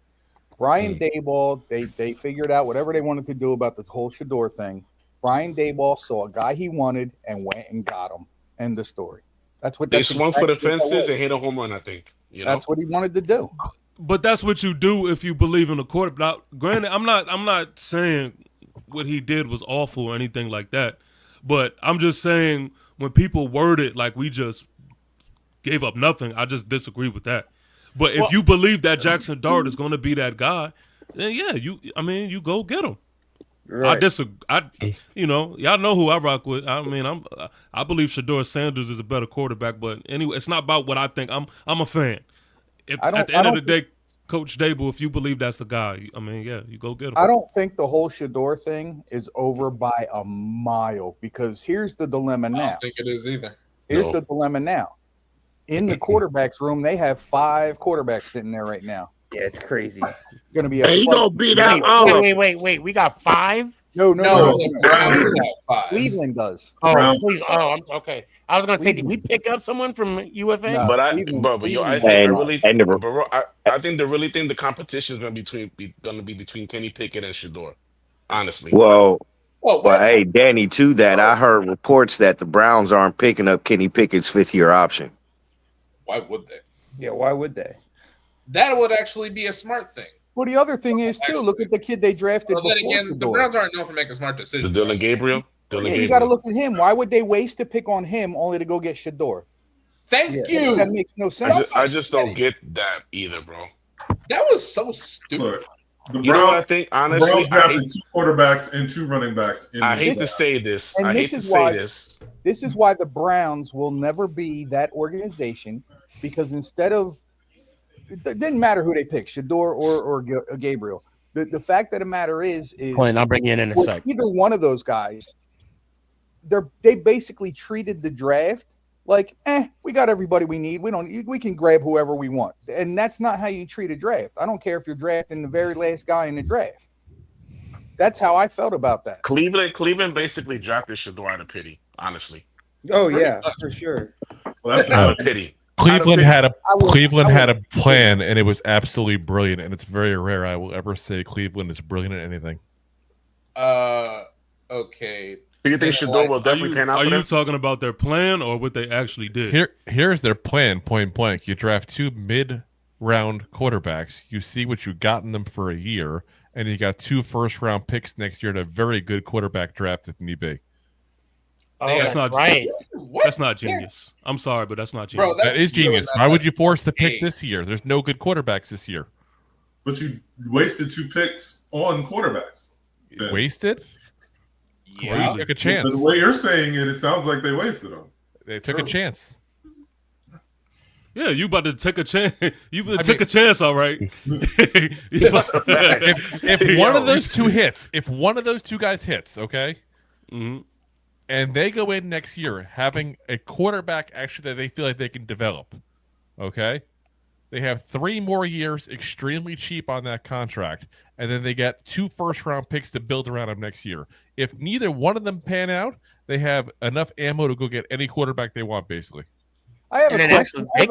Brian Daboll, they figured out whatever they wanted to do about the whole Shador thing. Brian Daboll saw a guy he wanted and went and got him. End of story. That's what They that's swung for the exactly what that fences was. and hit a home run, I think. You know? That's what he wanted to do. But that's what you do if you believe in the quarterback. Now, granted, I'm not saying what he did was awful or anything like that. But I'm just saying when people word it like we just gave up nothing, I just disagree with that. But if you believe that Jackson Dart is going to be that guy, then yeah, you go get him. Right. I disagree. Y'all know who I rock with. I mean, I believe Shador Sanders is a better quarterback, but anyway, it's not about what I think. I'm a fan. At the end of the day, Coach Dable, if you believe that's the guy, I mean, yeah, you go get him. I don't think the whole Shador thing is over by a mile because here's the dilemma I now. don't think it is either. Here's the dilemma now. In the quarterbacks room, they have 5 quarterbacks sitting there right now. Yeah, it's crazy. Going to be a He fight. gonna beat out all of them. Wait. We got 5. No. The Browns have 5. Cleveland does. Oh, I'm okay. I was gonna say, did we pick up someone from UFA? No. But I And- think the competition is going to be between Kenny Pickett and Shador. Honestly, Well, Well, hey, Danny, to that, I heard reports that the Browns aren't picking up Kenny Pickett's 5th-year option. why would they? Yeah, why would they? That would actually be a smart thing. Well, the other thing is, too, look at the kid they drafted But then before again, the Shador. Browns aren't known for making smart the decisions. Dylan Gabriel. You got to look at him. Why would they waste a pick on him only to go get Shador? Thank you. That makes no sense. I just don't get that either, bro. That was so stupid. Look, the You know what I Browns, think? the Honestly, Browns drafted 2 quarterbacks and 2 running backs. I hate to say this. And I this hate to is why- say this. This is why the Browns will never be that organization because instead of it didn't matter who they picked, Shador or Gabriel. The fact of the matter is Clint, I'll bring you in a with sec. either one of those guys, they basically treated the draft like, we got everybody we need. We can grab whoever we want. And that's not how you treat a draft. I don't care if you're drafting the very last guy in the draft. That's how I felt about that. Cleveland basically drafted Shador out of pity, honestly. Oh yeah, for sure. Well, that's Out of pity. Cleveland had I had a plan, and it was absolutely brilliant. And it's very rare I will ever say Cleveland is brilliant at anything. Okay. Do you think Shador will definitely pan out Are for you them? talking about their plan or what they actually did? Here's their plan, point blank. You draft 2 mid-round quarterbacks. You see what you got in them for a year, and you got 2 first-round picks next year and a very good quarterback draft if need be. Oh, That's that's not right. What? That's not genius. I'm sorry, but that's not Bro, genius. That is really genius. not Why would that you force the pick big. this year? There's no good quarterbacks this year. But you wasted 2 picks on quarterbacks. Then. Wasted? Yeah. They took a chance. The way you're saying it, it sounds like they wasted them. They took a chance. Yeah, you about to take a chance. You took a chance, all right. If one of those 2 hits, if one of those 2 guys hits, okay, Mhm. and they go in next year having a quarterback actually that they feel like they can develop, okay, they have 3 more years extremely cheap on that contract, and then they get 2 first-round picks to build around them next year. If neither one of them pan out, they have enough ammo to go get any quarterback they want, basically. I have And a then question. actually,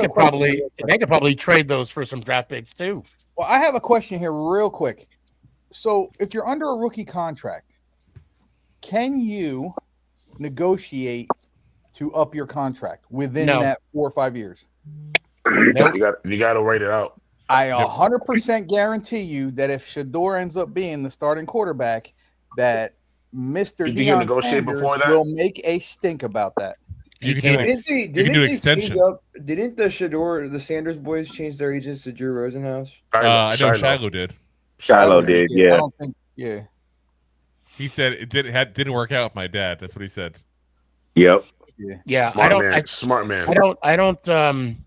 they could probably trade those for some draft picks too. Well, I have a question here, real quick. So, if you're under a rookie contract, can you negotiate to up your contract within No. that 4 or 5 years? You got to write it out. I 100% guarantee you that if Shador ends up being the starting quarterback, that Mr. You think you'll Deion negotiate Sanders before that? will make a stink about that. You can do an extension. Didn't the Sanders boys change their agents to Drew Rosenhaus? I know Shiloh did. Shiloh did, I yeah. don't think, yeah. He said it didn't work out with my dad. That's what he said. Yep. Yeah, Smart man. I don't.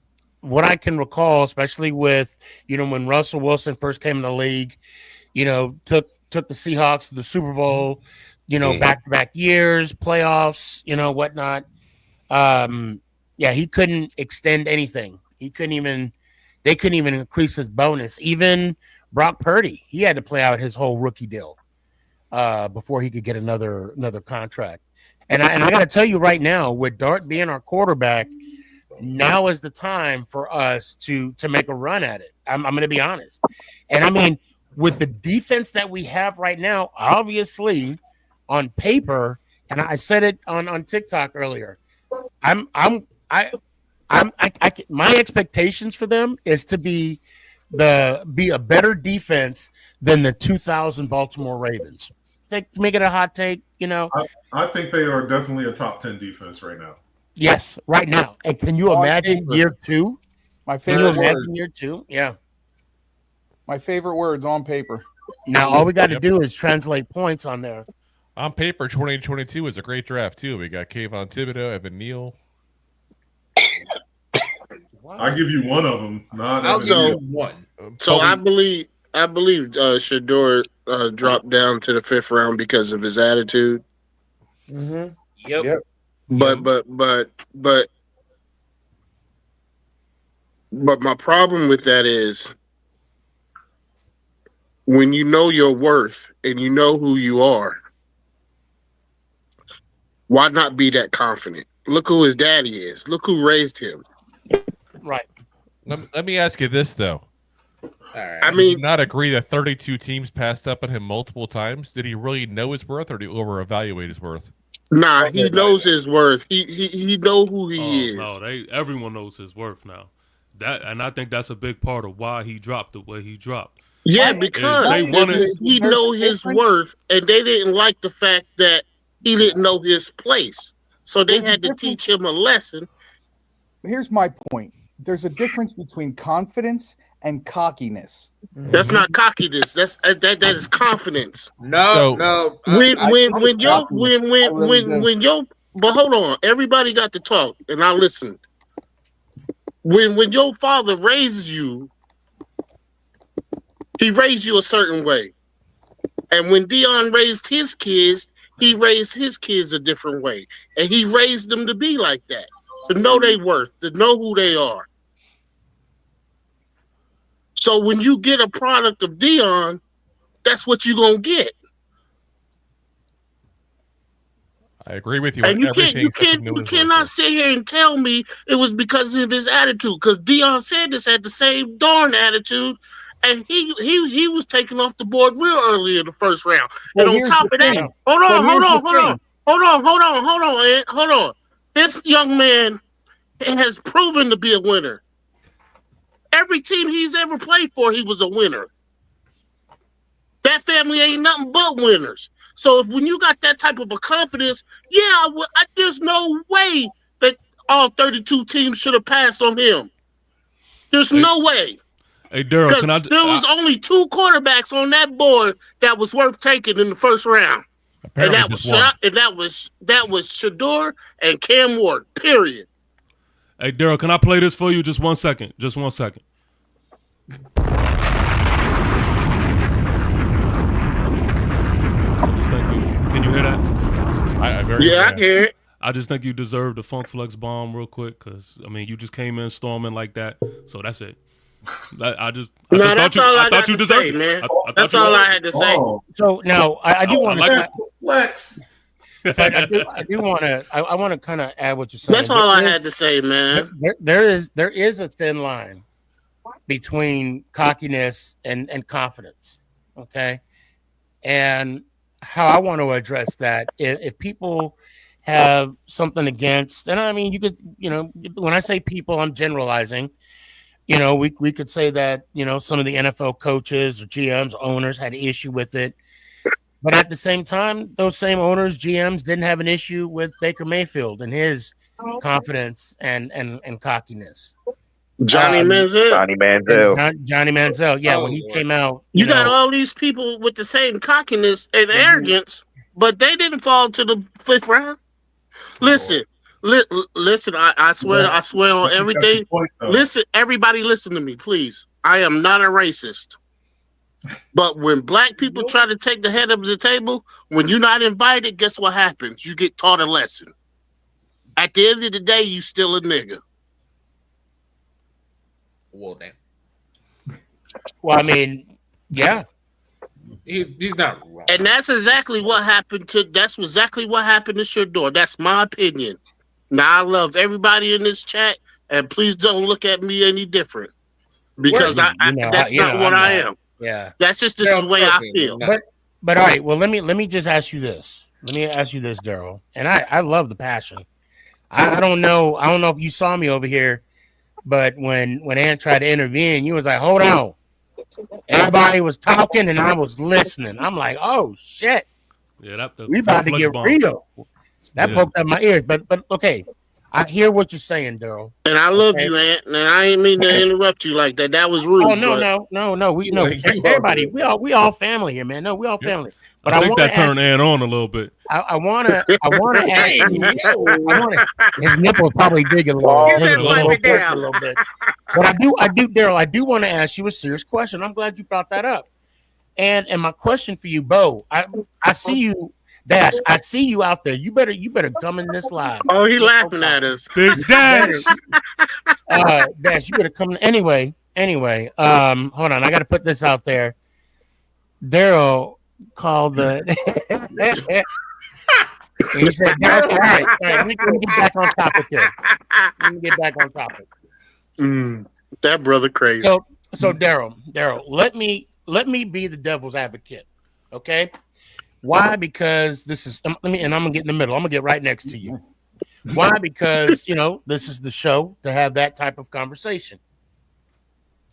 What I can recall, especially with when Russell Wilson first came in the league, took the Seahawks to the Super Bowl, back-to-back years, playoffs, whatnot. He couldn't extend anything. They couldn't even increase his bonus. Even Brock Purdy, he had to play out his whole rookie deal before he could get another contract. And I got to tell you right now, with Dart being our quarterback, now is the time for us to make a run at it. I'm going to be honest. And I mean, with the defense that we have right now, obviously on paper, and I said it on TikTok earlier, my expectations for them is to be a better defense than the 2000 Baltimore Ravens. To make it a hot take, I think they are definitely a top 10 defense right now. Yes, right now. And can you imagine year two? My favorite word. Year two? Yeah. My favorite words on paper. Now all we got to do is translate points on there. On paper, 2022 is a great draft too. We got Kayvon Thibodeau, Evan Neal. I give you one of them. Not also one. So I believe Shador dropped down to the 5th round because of his attitude. Mm-hmm. Yep. But my problem with that is when you know your worth and you know who you are, why not be that confident? Look who his daddy is. Look who raised him. Right. Let me ask you this though. All right. I mean, not agree that 32 teams passed up on him multiple times. Did he really know his worth, or did he over-evaluate his worth? Nah, he knows his worth. He know who he is. No, everyone knows his worth now. And I think that's a big part of why he dropped the way he dropped. Yeah, because he know his worth, and they didn't like the fact that he didn't know his place. So they had to teach him a lesson. Here's my point. There's a difference between confidence and cockiness. That's not cockiness. That is confidence. No. But hold on. Everybody got to talk, and I listen. When your father raises you, he raised you a certain way, and when Dion raised his kids, he raised his kids a different way, and he raised them to be like that, to know their worth, to know who they are. So when you get a product of Dion, that's what you're gonna get. I agree with you. And you cannot sit here and tell me it was because of his attitude. Because Deion Sanders had the same darn attitude, and he was taken off the board real early in the 1st round. Well, and on top of that, hold on. This young man has proven to be a winner. Every team he's ever played for, he was a winner. That family ain't nothing but winners. So when you got that type of a confidence, there's no way that all 32 teams should have passed on him. There's no way. Hey, Daryl, there was only 2 quarterbacks on that board that was worth taking in the 1st round. And that was Shador and Cam Ward, period. Hey, Daryl, can I play this for you? Just 1 second. Just 1 second. I just think can you hear that? I can hear it. I just think you deserve the Funk Flex bomb real quick because, I mean, you just came in storming like that. So that's it. I thought you deserved it, man. That's all I had to say. So now I do want to flex. I want to kind of add what you're saying. That's all I had to say, man. There is a thin line between cockiness and confidence. Okay. And how I want to address that, if people have something against, and I mean, you could, when I say people, I'm generalizing, we could say that, some of the NFL coaches or GMs, owners had an issue with it. But at the same time, those same owners, GMs didn't have an issue with Baker Mayfield and his confidence and cockiness. Johnny Manziel. Johnny Manziel. Yeah, when he came out. You got all these people with the same cockiness and arrogance, but they didn't fall to the 5th round. Listen, listen. I swear on I think that's everything. the point, though. Listen, everybody, listen to me, please. I am not a racist. But when black people try to take the head of the table, when you're not invited, guess what happens? You get taught a lesson. At the end of the day, you still a nigga. Well, damn. Well, I mean, yeah. He's not wrong. And that's exactly what happened to Shador. That's my opinion. Now I love everybody in this chat, and please don't look at me any different. Because that's not what I am. Yeah. That's just the way I feel. But all right, well, let me just ask you this. Let me ask you this, Daryl. And I love the passion. I don't know if you saw me over here, but when Ant tried to intervene, you was like, hold on. Everybody was talking and I was listening. I'm like, oh shit. Yeah, we about to get real. That poked up my ears. But okay. I hear what you're saying, Daryl. And I love you, Ant. And I ain't mean to interrupt you like that. That was rude. Oh no. We know everybody. We all family here, man. No, we all family. But I think that turned Ant on a little bit. I wanna ask you, his nipples probably dig a little bit. But I do, Daryl, I do want to ask you a serious question. I'm glad you brought that up. And my question for you, Bo, I see you, Dash, I see you out there. You better come in this live. Oh, he laughing at us. Big Dash. Dash, you better come anyway. Hold on, I gotta put this out there. Daryl called the he said, all right, let me get back on topic here. Let me get back on topic. That brother crazy. So Daryl, let me be the devil's advocate. Okay. Why? Because this is and I'm gonna get in the middle. I'm gonna get right next to you. Why? Because this is the show to have that type of conversation.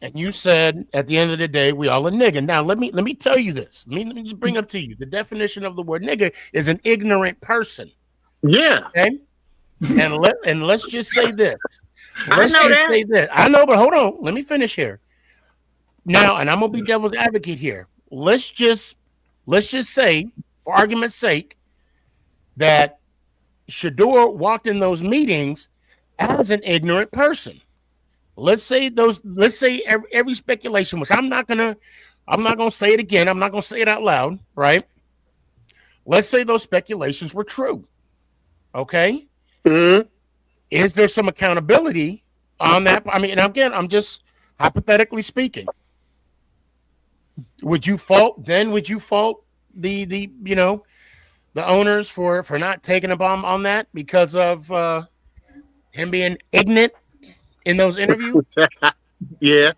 And you said at the end of the day, we all a nigga. Now let me tell you this. Let me just bring up to you the definition of the word nigga is an ignorant person. Yeah. Okay. And let's just say this. I know that. I know, but hold on. Let me finish here. Now, and I'm gonna be devil's advocate here. Let's just say, for argument's sake, that Shador walked in those meetings as an ignorant person. Let's say every speculation, which I'm not gonna say it again. I'm not gonna say it out loud, right? Let's say those speculations were true. Okay. Mm-hmm. Is there some accountability on that? I mean, again, I'm just hypothetically speaking. Would you fault the owners for not taking a bomb on that because of him being ignorant in those interviews? Yeah.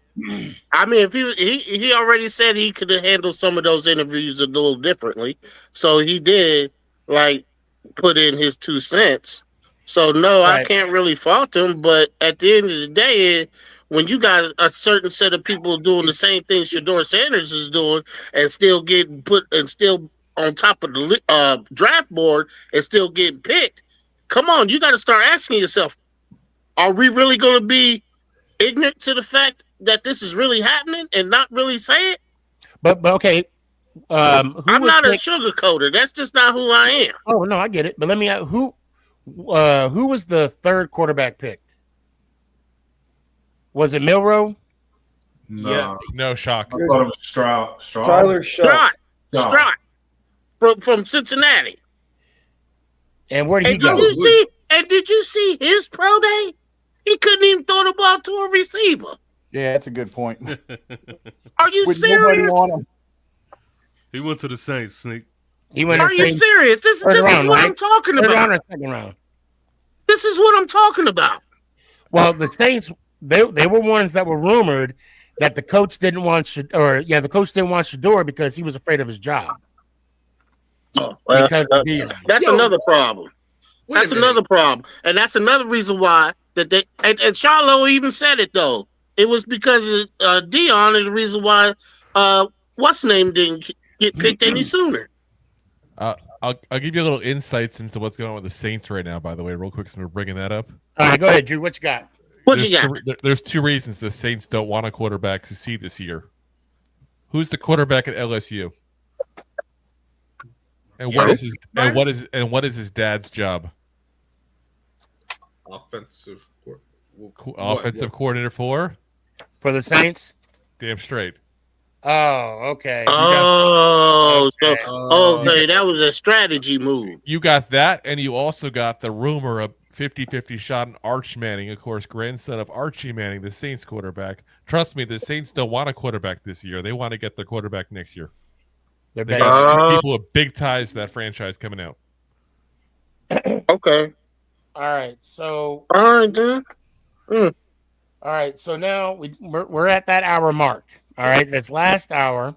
I mean, if he already said he could have handled some of those interviews a little differently. So he did put in his 2 cents. So no, right. I can't really fault him, but at the end of the day, when you got a certain set of people doing the same thing Shador Sanders is doing and still getting put and still on top of the draft board and still getting picked, come on, you got to start asking yourself, are we really going to be ignorant to the fact that this is really happening and not really say it? But okay. I'm not a sugarcoater. That's just not who I am. Oh, no, I get it. But let me ask, who was the 3rd quarterback picked? Was it Milroe? No. Yeah. No, Shock. I thought it was Stroud. Tyler Stroud. From Cincinnati. And where did he go? Did you see his pro day? He couldn't even throw the ball to a receiver. Yeah, that's a good point. Are you serious? He went to the Saints, Sneak. He went. Are you serious? This is what I'm talking about. Round or 2nd round. This is what I'm talking about. Well, the Saints, they were ones that were rumored that the coach didn't want the coach didn't want Shador because he was afraid of his job. Oh, well, that's another problem. That's another problem, and that's another reason why that they and Charlo even said it though. It was because of Dion, and the reason why what's name didn't get picked any sooner. I'll give you a little insights into what's going on with the Saints right now. By the way, real quick, since we're bringing that up. All right, go ahead, Drew. What you got? There's 2 reasons the Saints don't want a quarterback to succeed this year. Who's the quarterback at LSU? And Yeah. what is his dad's job? Offensive Offensive coordinator for the Saints. damn straight. Oh, okay. Oh, Okay. so okay, that was a strategy move. You got that, and you also got the rumor of 50-50 shot on Arch Manning, of course, grandson of Archie Manning, the Saints quarterback. Trust me, the Saints don't want a quarterback this year. They want to get their quarterback next year. They're They better. got people with big ties to that franchise coming out. Okay. All right. So All right, then. all right. So now we're at that hour mark. All right. This last hour,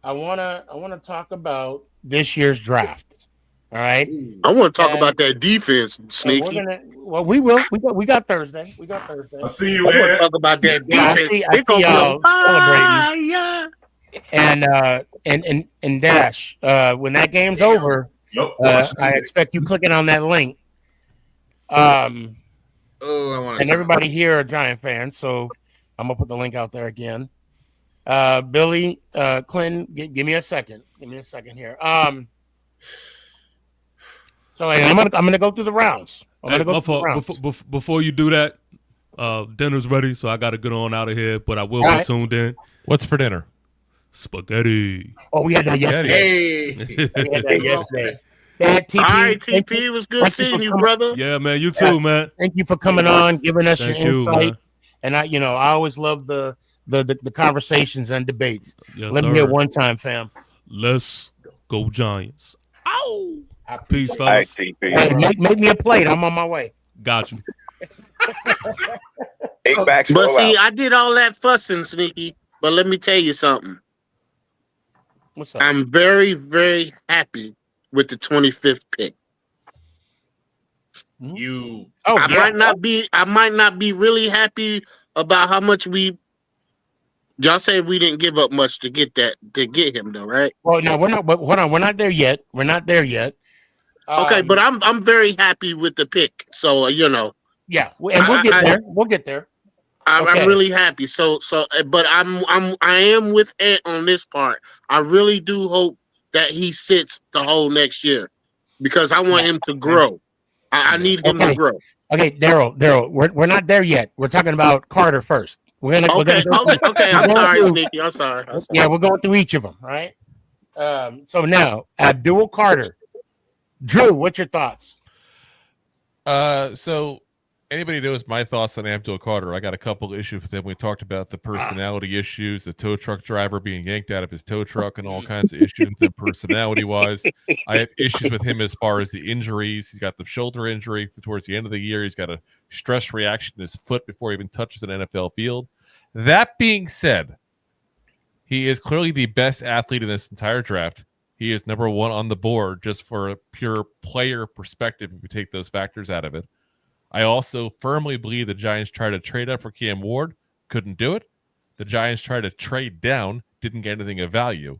I wanna talk about this year's draft. All right. I want to talk And- about that defense, And Sneaky. we will. We got Thursday. We got Thursday. I see you, I want to Ed. talk about that Yeah, defense. I It's see gonna be y'all on fire. And Dash, when that game's over, Yep. I expect you clicking on that link. I want And everybody here are Giant fans, so I'm gonna put the link out there again. Billy, Clinton, give me a second. Give me a second here. So I'm gonna go through the rounds. I'm Hey, gonna go my through the fault. rounds. Before you do that, dinner's ready, so I got to get on out of here. But I will All be right. tuned in. What's for dinner? Spaghetti. Oh, we had that yesterday. Hey. We had that yesterday. That TP, All right, thank TP, you- it was good thank you seeing for you, coming- brother. Yeah, man. You too, man. Thank you for coming on, giving us Thank your you, insight. man. And I always love the conversations and debates. Yes, Let me hear sir. one time, fam. Let's go Giants. Ow. I Peace, appreciate it. fellas. Hey, make me a plate. I'm on my way. Got you. But see, I did all that fussing, Sneaky. But let me tell you something. What's up? I'm very, very happy with the 25th pick. You Oh, I yeah. might not be really happy about how much y'all said we didn't give up much to get him though, right? Well, no, we're not. But hold on, we're not there yet. We're not there yet. Okay, but I'm very happy with the pick. So yeah, and we'll get there. We'll get there. I'm Okay. really happy. But I am with Ant on this part. I really do hope that he sits the whole next year because I want him to grow. I need him to grow. Okay, Daryl, we're not there yet. We're talking about Carter first. We're gonna Okay. I'm sorry, Sneaky. I'm sorry. Yeah, we're going through each of them, right? So now Abdul Carter, Drew, what's your thoughts? So anybody knows my thoughts on Abdul Carter? I got a couple of issues with him. We talked about the personality issues, the tow truck driver being yanked out of his tow truck, and all kinds of issues with him personality-wise. I have issues with him as far as the injuries. He's got the shoulder injury towards the end of the year. He's got a stress reaction in his foot before he even touches an NFL field. That being said, he is clearly the best athlete in this entire draft. He is number one on the board just for a pure player perspective if you take those factors out of it. I also firmly believe the Giants tried to trade up for Cam Ward, couldn't do it. The Giants tried to trade down, didn't get anything of value.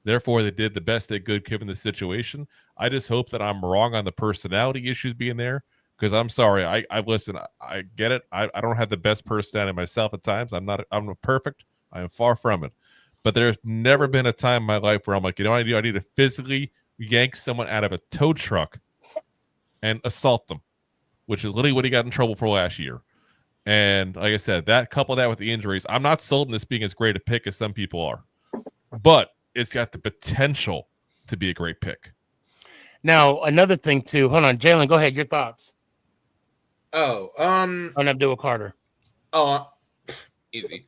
Therefore, they did the best they could given the situation. I just hope that I'm wrong on the personality issues being there because I'm sorry. I listen, I get it. I don't have the best personality myself at times. I'm not perfect. I am far from it. But there's never been a time in my life where I'm like, you know what I do? I need to physically yank someone out of a tow truck and assault them, which is literally what he got in trouble for last year. And like I said, couple that with the injuries, I'm not sold on this being as great a pick as some people are. But it's got the potential to be a great pick. Now, another thing too. Hold on, Jalen, go ahead. Your thoughts on Abdul Carter. Easy.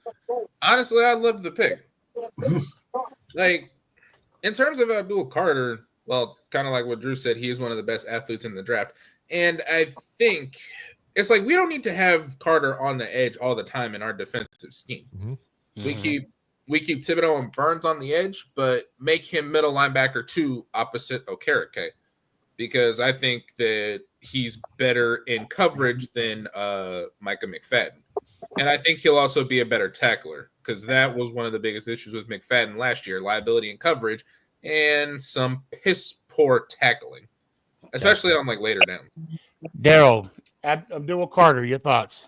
Honestly, I love the pick. Like, in terms of Abdul Carter, well, kind of like what Drew said, he is one of the best athletes in the draft. And I think it's like we don't need to have Carter on the edge all the time in our defensive scheme. Mm-hmm. We keep Thibodeau and Burns on the edge, but make him middle linebacker 2 opposite Okereke, because I think that he's better in coverage than Micah McFadden. And I think he'll also be a better tackler because that was one of the biggest issues with McFadden last year, liability and coverage and some piss poor tackling, especially on like later downs. Daryl, Abdul Carter, your thoughts?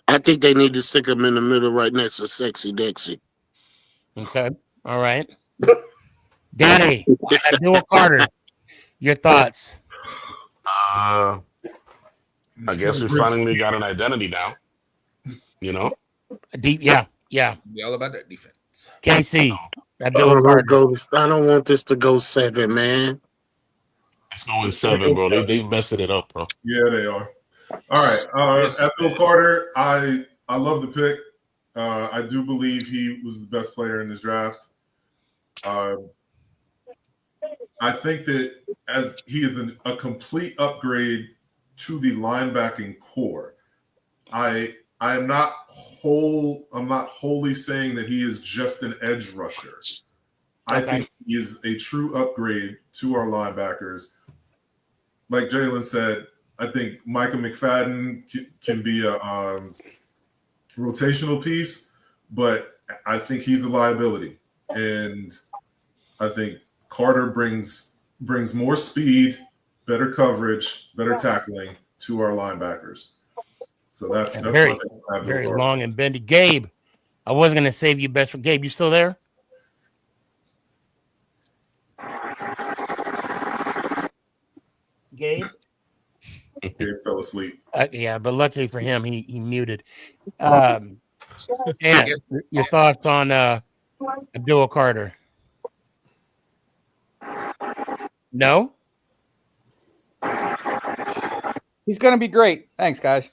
I think they need to stick him in the middle right next to Sexy Dexy. Okay. All right. Danny, Abdul Carter, your thoughts? I guess we finally got an identity now. You know, Deep, yeah. Be all about that defense. KC, I Abdul don't, Carter. I don't want this to go 7, man. it's going 7, bro. They messing it up, bro. Yeah, they are. All right. Abdul Carter, I love the pick. I do believe he was the best player in this draft. I think that as he is a complete upgrade to the linebacking core. I'm not wholly saying that he is just an edge rusher. I think he is a true upgrade to our linebackers. Like Jalen said, I think Micah McFadden can be a rotational piece, but I think he's a liability. And I think Carter brings more speed, better coverage, better tackling to our linebackers. So that's very, very long and bendy. Gabe, I was going to save you best for Gabe. You still there? Gabe? Gabe fell asleep. Yeah, but luckily for him, he muted. And your thoughts on Abdul Carter? No? He's going to be great. Thanks, guys.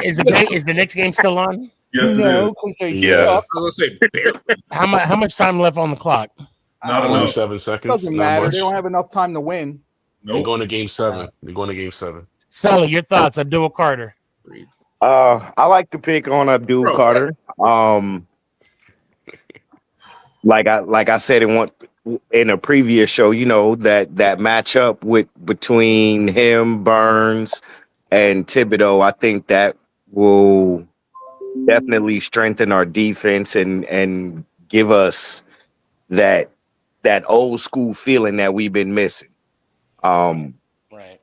Is the next game still on? Yes, it is. Yeah. I was going to say barely. How much time left on the clock? Not enough. 7 seconds. Doesn't matter. They don't have enough time to win. They're going to game 7. They're going to game 7. Sully, your thoughts, Abdul Carter? I like the pick on Abdul Carter. Like I said in a previous show, you know, that matchup between him, Burns, and Thibodeau, I think that will definitely strengthen our defense and give us that old school feeling that we've been missing. Right.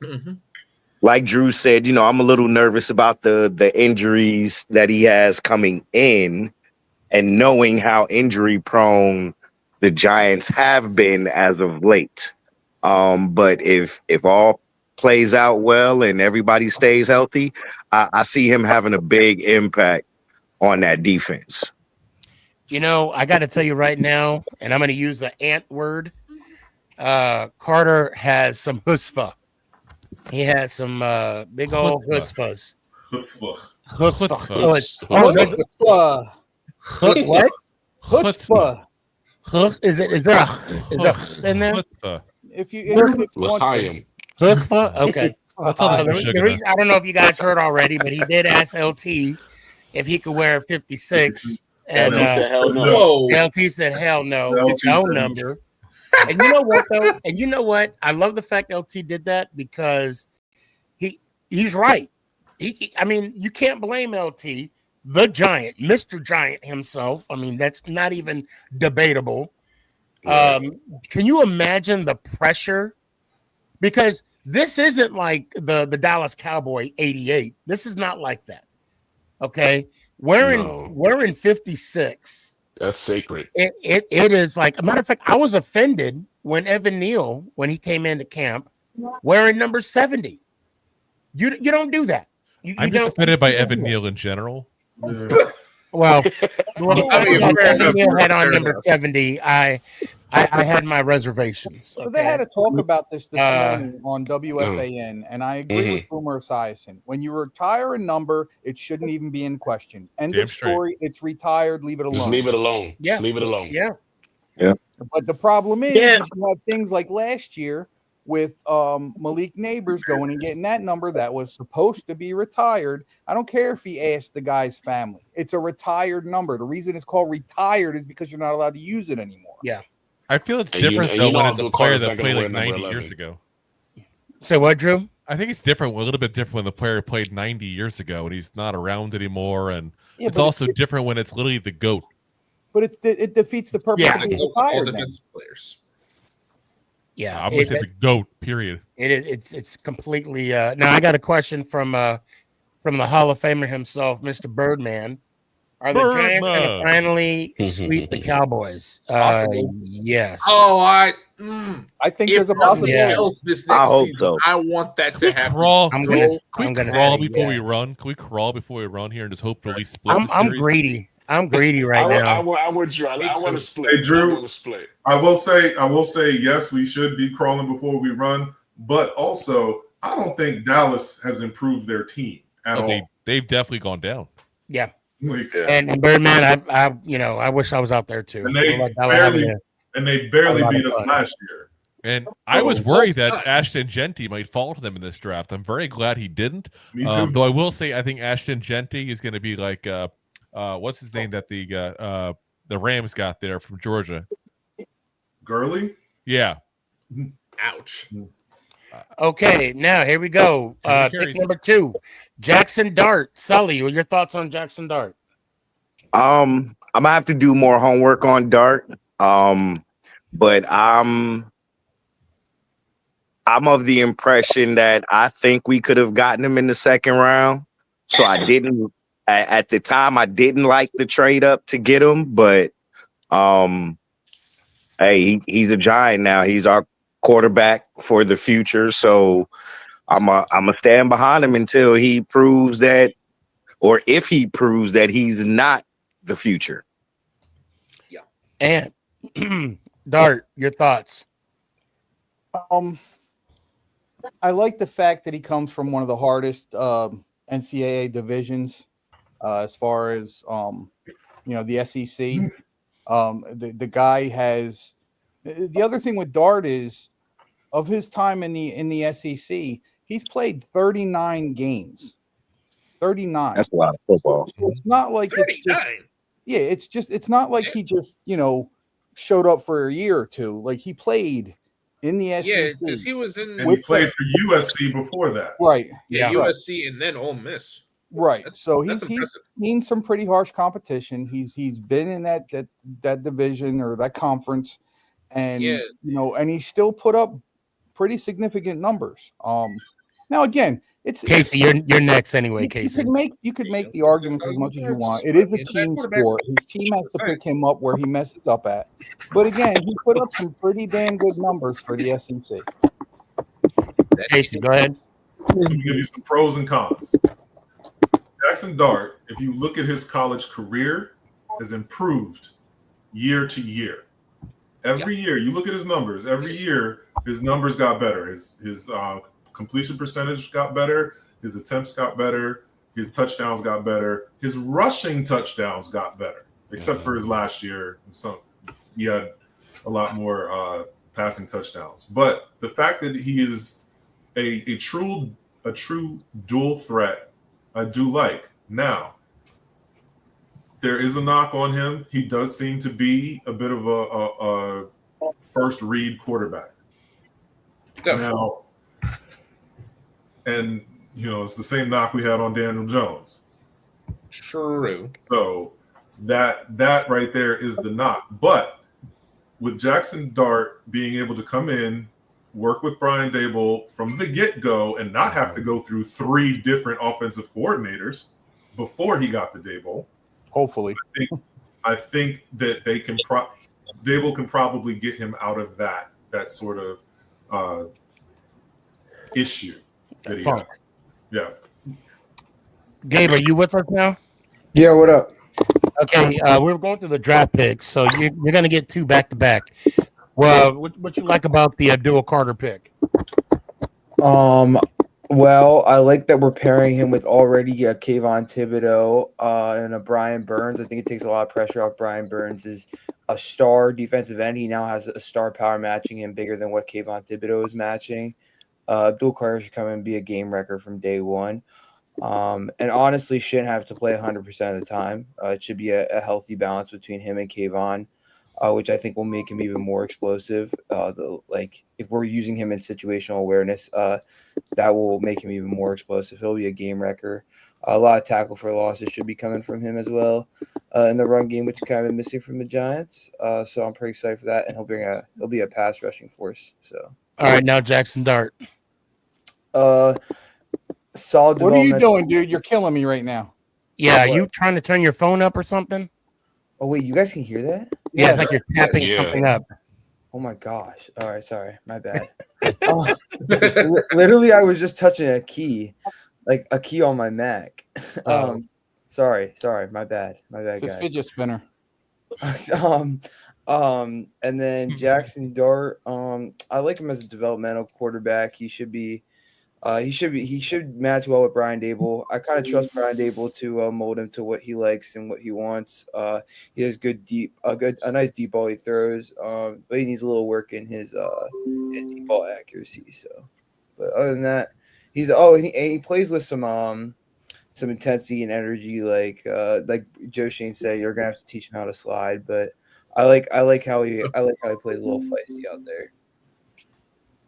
Mm-hmm. Like Drew said, you know, I'm a little nervous about the injuries that he has coming in, and knowing how injury prone the Giants have been as of late. But if all plays out well and everybody stays healthy, I see him having a big impact on that defense. You know, I got to tell you right now, and I'm going to use the ant word. Carter has some chutzpah. He has some big old chutzpahs. Chutzpah. What? Chutzpah. Is there a in there? If you want L'chaim. Chutzpah? Okay. That's all there's The reason, I don't know if you guys heard already, but he did ask LT if he could wear a 56. And LT said hell no. LT said hell no. It's LT no said number. And you know what though? And you know what? I love the fact LT did that because he's right. I mean, you can't blame LT, the Giant, Mr. Giant himself. I mean, that's not even debatable. Can you imagine the pressure? Because this isn't like the Dallas Cowboy 88. This is not like that. Okay. We're in 56. That's sacred. It is like, a matter of fact, I was offended when Evan Neal, when he came into camp, wearing number 70. You don't do that. I'm just offended by Evan Neal in general. Well, Evan Neal had on number 70. I had my reservations. So they had a talk about this morning on WFAN, and I agree with Boomer Esiason. When you retire a number, it shouldn't even be in question. End of story. It's retired. Leave it alone. Just leave it alone. Yeah. Just leave it alone. Yeah. But the problem is you have things like last year with Malik Neighbors going and getting that number that was supposed to be retired. I don't care if he asked the guy's family. It's a retired number. The reason it's called retired is because you're not allowed to use it anymore. Yeah. I feel it's And different you though know when it's a Abdul player Carter's that not gonna played wear like number 90 years 11. ago. Say what, Drew? I think it's different, a little bit different when the player played 90 years ago and he's not around anymore. And it's also different when it's literally the GOAT. But it defeats the purpose of being All retired. defensive players. Yeah. I'm going to say the GOAT, period. It's completely now I got a question from the Hall of Famer himself, Mr. Birdman. Are the Giants going to Birdman. finally sweep the Cowboys? Possible. Yes. Oh, I think if there's a nothing possibility. else this I next hope season, so. I want that Can to we happen. crawl? I'm so gonna Can we gonna crawl say before we yes. run? Can we crawl before we run here and just hope to at least split the I'm series? greedy. I'm greedy right I now. want you. I want to split. Hey, Drew. I want to split. I will say, yes, we should be crawling before we run, but also I don't think Dallas has improved their team at all. They've definitely gone down. Yeah. Like, And Birdman, I wish I was out there too. and they barely beat us last year. And I was worried that times. Ashton Genty might fall to them in this draft. I'm very glad he didn't. Me too. Though I will say, I think Ashton Genty is going to be like, what's his name that the Rams got there from Georgia? Gurley? Yeah. Ouch. Okay, now here we go. Pick number 2, Jackson Dart. Sully, what are your thoughts on Jackson Dart? I'm gonna have to do more homework on Dart. But I'm of the impression that I think we could have gotten him in the second round. So I didn't at the time. I didn't like the trade up to get him, but hey, he's a Giant now. He's our quarterback for the future. So I'm a stand behind him until he proves that, or if he proves that he's not the future. Yeah. And Dart, your thoughts? I like the fact that he comes from one of the hardest NCAA divisions as far as the SEC. The guy has the other thing with Dart is of his time in the SEC, he's played 39 games. 39. That's a lot of football. So it's not like 39. It's not like he just showed up for a year or two. Like he played in the SEC. Yeah, because he was in. And he played for USC before that. Right. Yeah, right. USC and then Ole Miss. Right. So That's he's impressive. seen some pretty harsh competition. He's been in that division or that conference, and and he still put up pretty significant numbers. Now again, it's Casey. You're next anyway, Casey. You could make the arguments as much as you want. It is a team sport. His team has to pick him up where he messes up at. But again, he put up some pretty damn good numbers for the SEC. Casey, go ahead. So to give you some pros and cons. Jackson Dart, if you look at his college career, has improved year to year. Every year, you look at his numbers. Every year, his numbers got better. His completion percentage got better. His attempts got better. His touchdowns got better. His rushing touchdowns got better, except for his last year. He had a lot more passing touchdowns. But the fact that he is a true dual threat, I do like. Now, there is a knock on him. He does seem to be a bit of a first read quarterback. Now, and it's the same knock we had on Daniel Jones. True. So that right there is the knock. But with Jackson Dart being able to come in, work with Brian Daboll from the get-go and not have to go through 3 different offensive coordinators before he got to Daboll. Hopefully. I think that they can Daboll can probably get him out of that sort of issue that he has. Yeah. Gabe, are you with us now? Yeah, what up? Okay, we're going through the draft picks, so you're going to get 2 back to back. Well, what you like about the Abdul Carter pick? Well, I like that we're pairing him with already a Kayvon Thibodeau and a Brian Burns. I think it takes a lot of pressure off Brian Burns. Is a star defensive end. He now has a star power matching him bigger than what Kayvon Thibodeau is matching. Abdul Carter should come and be a game wrecker from day one. And honestly, shouldn't have to play 100% of the time. It should be a healthy balance between him and Kayvon, which I think will make him even more explosive. If we're using him in situational awareness, that will make him even more explosive. He'll be a game wrecker. A lot of tackle for losses should be coming from him as well in the run game, which is kind of missing from the Giants. So I'm pretty excited for that, and he'll be a pass rushing force. So all right, now Jackson Dart. Solid. What are you doing, dude? You're killing me right now. Yeah, What? you trying to turn your phone up or something? Oh wait, you guys can hear that? Yeah, it's like you're tapping Yeah. something up. Oh my gosh. All right, sorry. My bad. Literally, I was just touching a key, like a key on my Mac. Sorry. My bad, It's a guys. fidget spinner. And then Jackson Dart. I like him as a developmental quarterback. He should match well with Brian Dable. I kind of trust Brian Dable to mold him to what he likes and what he wants. He has a nice deep ball he throws. But he needs a little work in his deep ball accuracy. So, but other than that, he plays with some intensity and energy. Like Joe Shane said, you're gonna have to teach him how to slide. But I like how he plays a little feisty out there.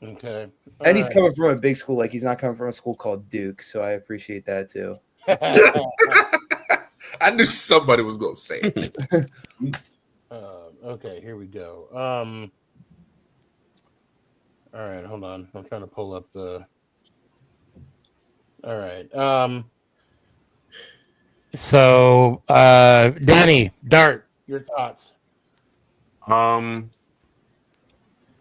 Okay. And he's coming from a big school. Like, he's not coming from a school called Duke. So I appreciate that, too. I knew somebody was going to say it. Okay, here we go. All right, hold on. I'm trying to pull up the... All right. So, Danny, Dart, your thoughts?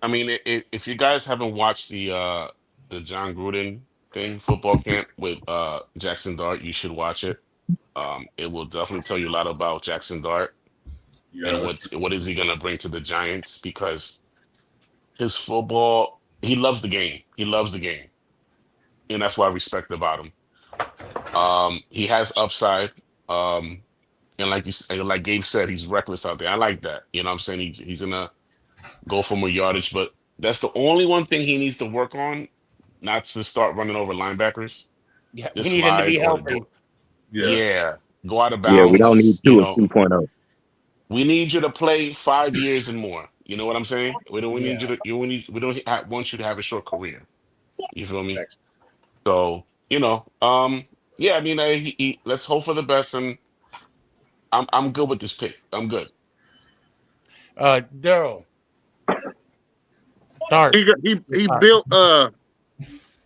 I mean, if you guys haven't watched the John Gruden thing, football camp with Jackson Dart, you should watch it. It will definitely tell you a lot about Jackson Dart and what is he gonna bring to the Giants, because his football, he loves the game. He loves the game, and that's what I respect about him. He has upside, and like Gabe said, he's reckless out there. I like that. You know what I'm saying? He's gonna go for more yardage, but that's the only one thing he needs to work on, not to start running over linebackers. Yeah, Just we need him to slide be or healthy. go out of bounds. Yeah, we don't need two or 2.0. We need you to play 5 years and more. You know what I'm saying? We need you to. We don't want you to have a short career. You feel me? So yeah. I mean, let's hope for the best, and I'm good with this pick. I'm good. Daryl. Dart. He built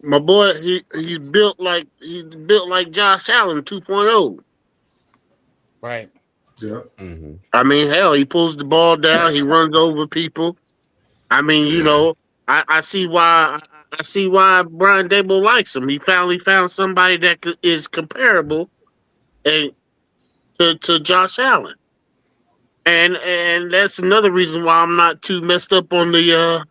my boy. He's built like Josh Allen 2.0. Right. Yeah. Mm-hmm. I mean, hell, he pulls the ball down. He runs over people. I mean, I see why. I see why Brian Dable likes him. He finally found somebody that is comparable, and to Josh Allen, and that's another reason why I'm not too messed up on the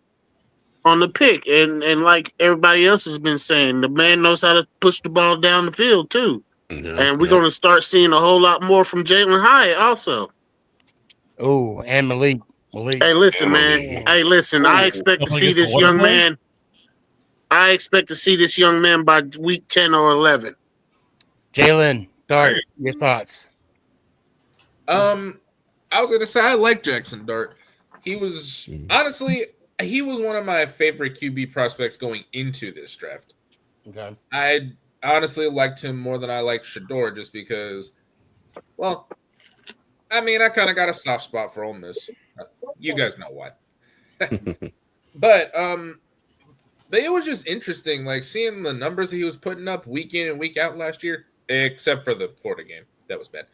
pick. And like everybody else has been saying, the man knows how to push the ball down the field too. And we're going to start seeing a whole lot more from Jalen Hyatt also. Oh, and Malik. Hey, listen, man. Hey, listen. I expect to see this young man. I expect to see this young man by week 10 or 11. Jalen, Dart, your thoughts? I was going to say I like Jackson Dart. He was honestly, he was one of my favorite QB prospects going into this draft. Okay. I honestly liked him more than I liked Shador, just because, well, I mean, I kind of got a soft spot for Ole Miss. You guys know why. But it was just interesting, like seeing the numbers that he was putting up week in and week out last year, except for the Florida game. That was bad.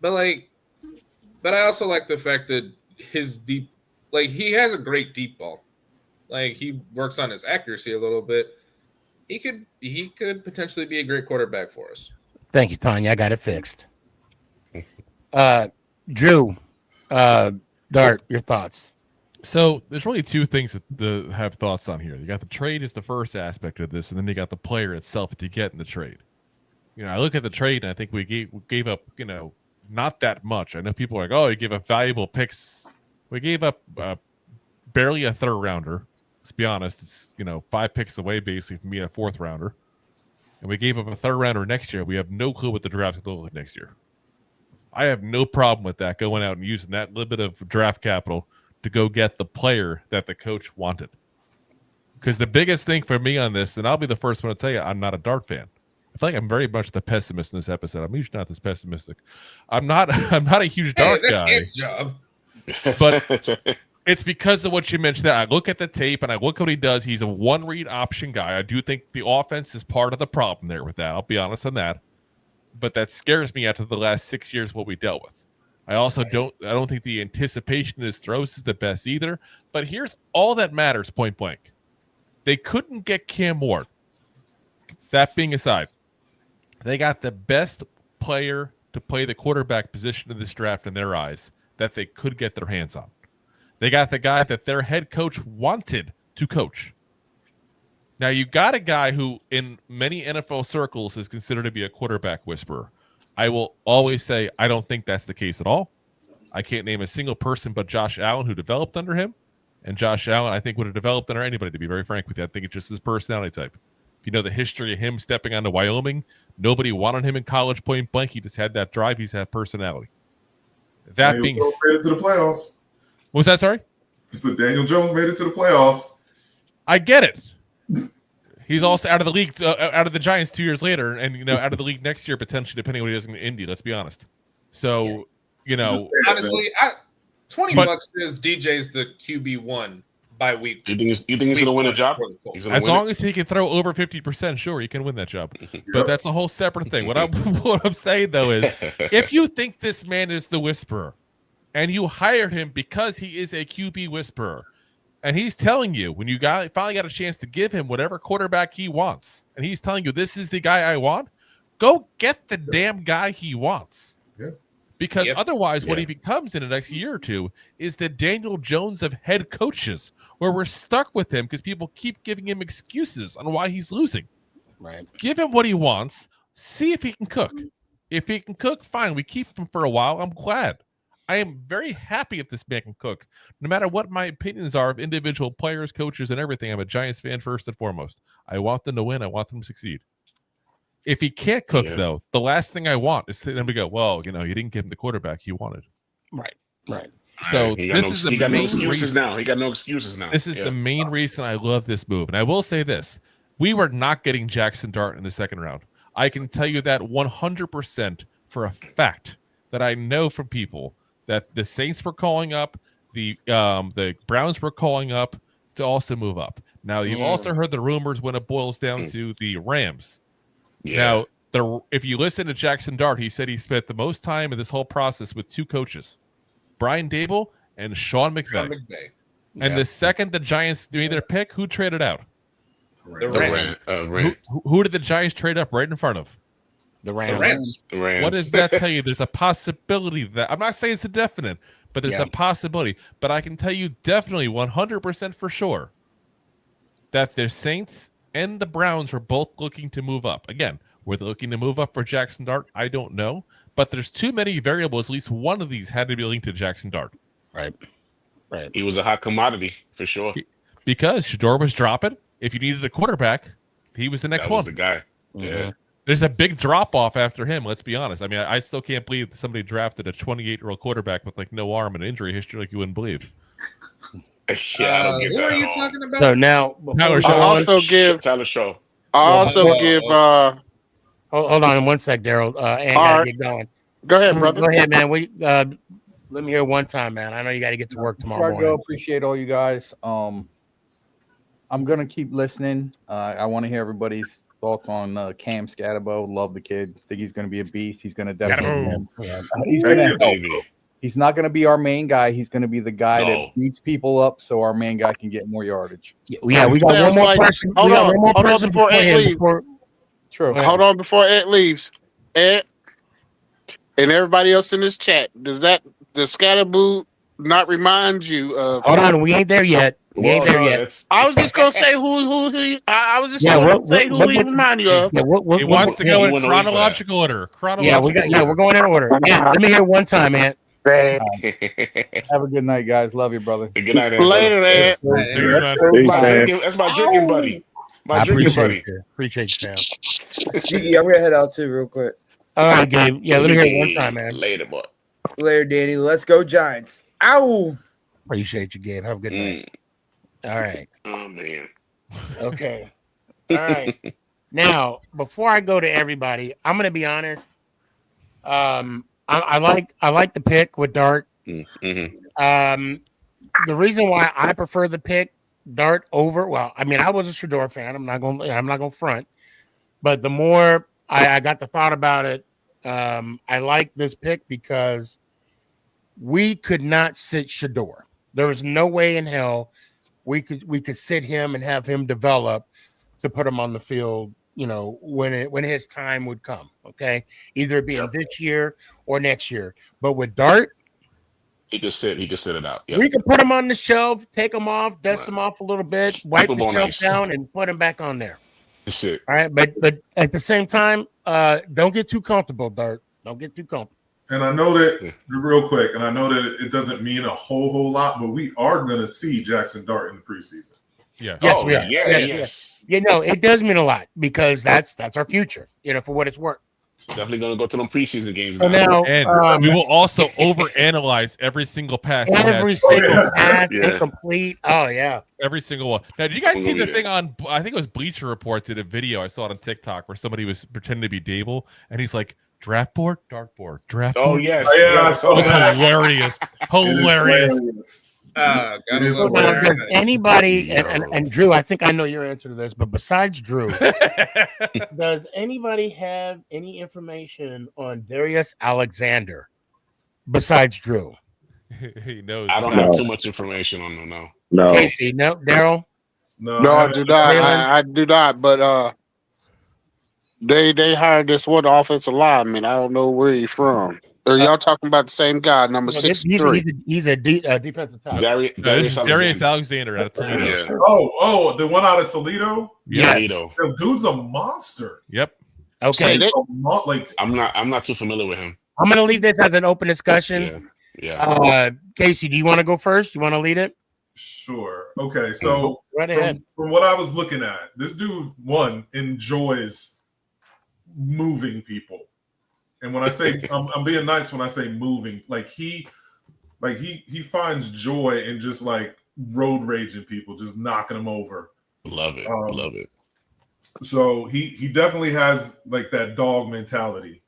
But I also like the fact that his deep, like, he has a great deep ball. Like, he works on his accuracy a little bit. He could potentially be a great quarterback for us. Thank you, Tanya. I got it fixed. Drew, Dart, your thoughts? So there's really two things that have thoughts on here. You got the trade is the first aspect of this, and then you got the player itself to get in the trade. I look at the trade, and I think we gave up, not that much. I know people are like, oh, you gave up valuable picks. We gave up barely a third rounder. Let's be honest. It's 5 picks away basically from being a fourth rounder. And we gave up a third rounder next year. We have no clue what the draft is going to look like next year. I have no problem with that, going out and using that little bit of draft capital to go get the player that the coach wanted. Because the biggest thing for me on this, and I'll be the first one to tell you, I'm not a Dart fan. I feel like I'm very much the pessimist in this episode. I'm usually not this pessimistic. I'm not a huge Dart guy. That's his job. But It's because of what you mentioned. That I look at the tape and I look what he does. He's a one-read option guy. I do think the offense is part of the problem there with that. I'll be honest on that. But that scares me after the last 6 years what we dealt with. I also don't think the anticipation in his throws is the best either. But here's all that matters, point blank. They couldn't get Cam Ward. That being aside, they got the best player to play the quarterback position in this draft in their eyes that they could get their hands on. They got the guy that their head coach wanted to coach. Now, you got a guy who, in many NFL circles, is considered to be a quarterback whisperer. I will always say I don't think that's the case at all. I can't name a single person but Josh Allen who developed under him. And Josh Allen, I think, would have developed under anybody, to be very frank with you. I think it's just his personality type. If you know the history of him stepping onto Wyoming, nobody wanted him in college point blank. He just had that drive. He's had personality. That being Jones made it to the playoffs. What was that, sorry? So Daniel Jones made it to the playoffs. I get it. He's also out of the league, out of the Giants 2 years later, and out of the league next year potentially, depending on what he does in Indy. Let's be honest. So, honestly, $20 says DJ's the QB1 by week. You think he's gonna win a job? As long as he can throw over 50%, sure, he can win that job. But that's a whole separate thing. What I'm saying though is, if you think this man is the whisperer, and you hired him because he is a QB whisperer, and he's telling you when you finally got a chance to give him whatever quarterback he wants, and he's telling you this is the guy I want, go get the damn guy he wants. Yeah. Because otherwise, what he becomes in the next year or two is the Daniel Jones of head coaches, where we're stuck with him because people keep giving him excuses on why he's losing. Right. Give him what he wants. See if he can cook. If he can cook, fine. We keep him for a while. I'm glad. I am very happy if this man can cook. No matter what my opinions are of individual players, coaches, and everything, I'm a Giants fan first and foremost. I want them to win. I want them to succeed. If he can't cook, though, the last thing I want is for them to go, well, you didn't give him the quarterback he wanted. Right. So he got no excuses now. He got no excuses now. This is the main reason I love this move. And I will say this. We were not getting Jackson Dart in the second round. I can tell you that 100% for a fact that I know from people that the Saints were calling up, the Browns were calling up to also move up. Now, you've also heard the rumors when it boils down to the Rams. Yeah. Now, if you listen to Jackson Dart, he said he spent the most time in this whole process with two coaches, Brian Dable and Sean McVay. And the second the Giants made their pick, who traded out? The Rams. Who did the Giants trade up right in front of? The Rams. What does that tell you? There's a possibility that I'm not saying it's a definite, but there's a possibility. But I can tell you definitely 100% for sure that the Saints and the Browns are both looking to move up. Again, were they looking to move up for Jackson Dart? I don't know. But there's too many variables. At least one of these had to be linked to Jackson Dart. Right. He was a hot commodity for sure. Because Shador was dropping. If you needed a quarterback, he was the next one. That was the guy. Yeah. There's a big drop-off after him, let's be honest. I mean, I still can't believe that somebody drafted a 28-year-old quarterback with, no arm and injury history like you wouldn't believe. I don't get who that are you at all. talking about? So now, Tyler Shaw. Hold on one sec, Daryl. And gotta get going. Go ahead, brother. Go ahead, man. Let me hear one time, man. I know you got to get to work tomorrow morning. Appreciate all you guys. I'm gonna keep listening. I want to hear everybody's thoughts on Cam Scatterbo. Love the kid. Think he's gonna be a beast. He's gonna definitely. He's not gonna be our main guy. He's gonna be the guy that beats people up, so our main guy can get more yardage. We got one more person. Hold on before Ed leaves. True. Hold on before Ed leaves. Ed and everybody else in this chat. Does the Scatterboo not remind you of? Hold on, we ain't there yet. I was just gonna say who I was just gonna say who he remind you of. He wants to go in chronological order. We're going in order. Yeah, let me hear one time, man. Have a good night, guys. Love you, brother. Good night, later, man. That's my drinking buddy. Appreciate you, man. Sneaky, I'm gonna head out too, real quick. All right, Gabe. Yeah, let me hear it one time, man. Later, boy. Later, Danny. Let's go, Giants. Ow. Appreciate you, Gabe. Have a good night. All right. Oh man. Okay. All right. Now, before I go to everybody, I'm gonna be honest. I like the pick with Dart. Mm-hmm. the reason why I prefer the pick Dart over, well, I mean, I was a Shador fan. I'm not going to front, but the more I got the thought about it, I like this pick because we could not sit Shador. There was no way in hell we could sit him and have him develop to put him on the field. You know, when his time would come. Okay, either it being this year or next year. But with Dart, He could sit it out. we could put him on the shelf, take him off, dust him off a little bit, wipe the shelf down, and put him back on there. That's it. All right, but at the same time, don't get too comfortable, Dart. Don't get too comfortable. And I know that real quick, and I know that it doesn't mean a whole lot, but we are going to see Jackson Dart in the preseason. Yeah. Yes, we are. Yes. You know, it does mean a lot because that's our future. You know, for what it's worth. Definitely going to go to them preseason games So now. And we will also overanalyze every single pass. Every single pass, incomplete. Oh yeah, every single one. Now, did you guys see the thing on? I think it was Bleacher Report did a video. I saw it on TikTok where somebody was pretending to be Dable, and he's like, "Draft board, dartboard, draft board." Oh yes, It's hilarious, hilarious. So now, does anybody and Drew? I think I know your answer to this, but besides Drew, does anybody have any information on Darius Alexander besides Drew? He knows. I don't have too much information on him. No. Casey, no. Daryl, No, I do not. I do not. But they hired this one offensive lineman. I don't know where he's from. Are y'all talking about the same guy, number 63? He's a defensive tackle. Darius Alexander out of Toledo. Yeah. Oh, the one out of Toledo. Yes. Toledo. The dude's a monster. Yep. Okay. I'm not too familiar with him. I'm going to leave this as an open discussion. Yeah. Casey, do you want to go first? You want to lead it? Sure. Okay. So right ahead. From what I was looking at, this dude enjoys moving people. And when I say I'm being nice when I say moving, he finds joy in just like road raging people, just knocking them over. Love it. Love it. So he definitely has like that dog mentality.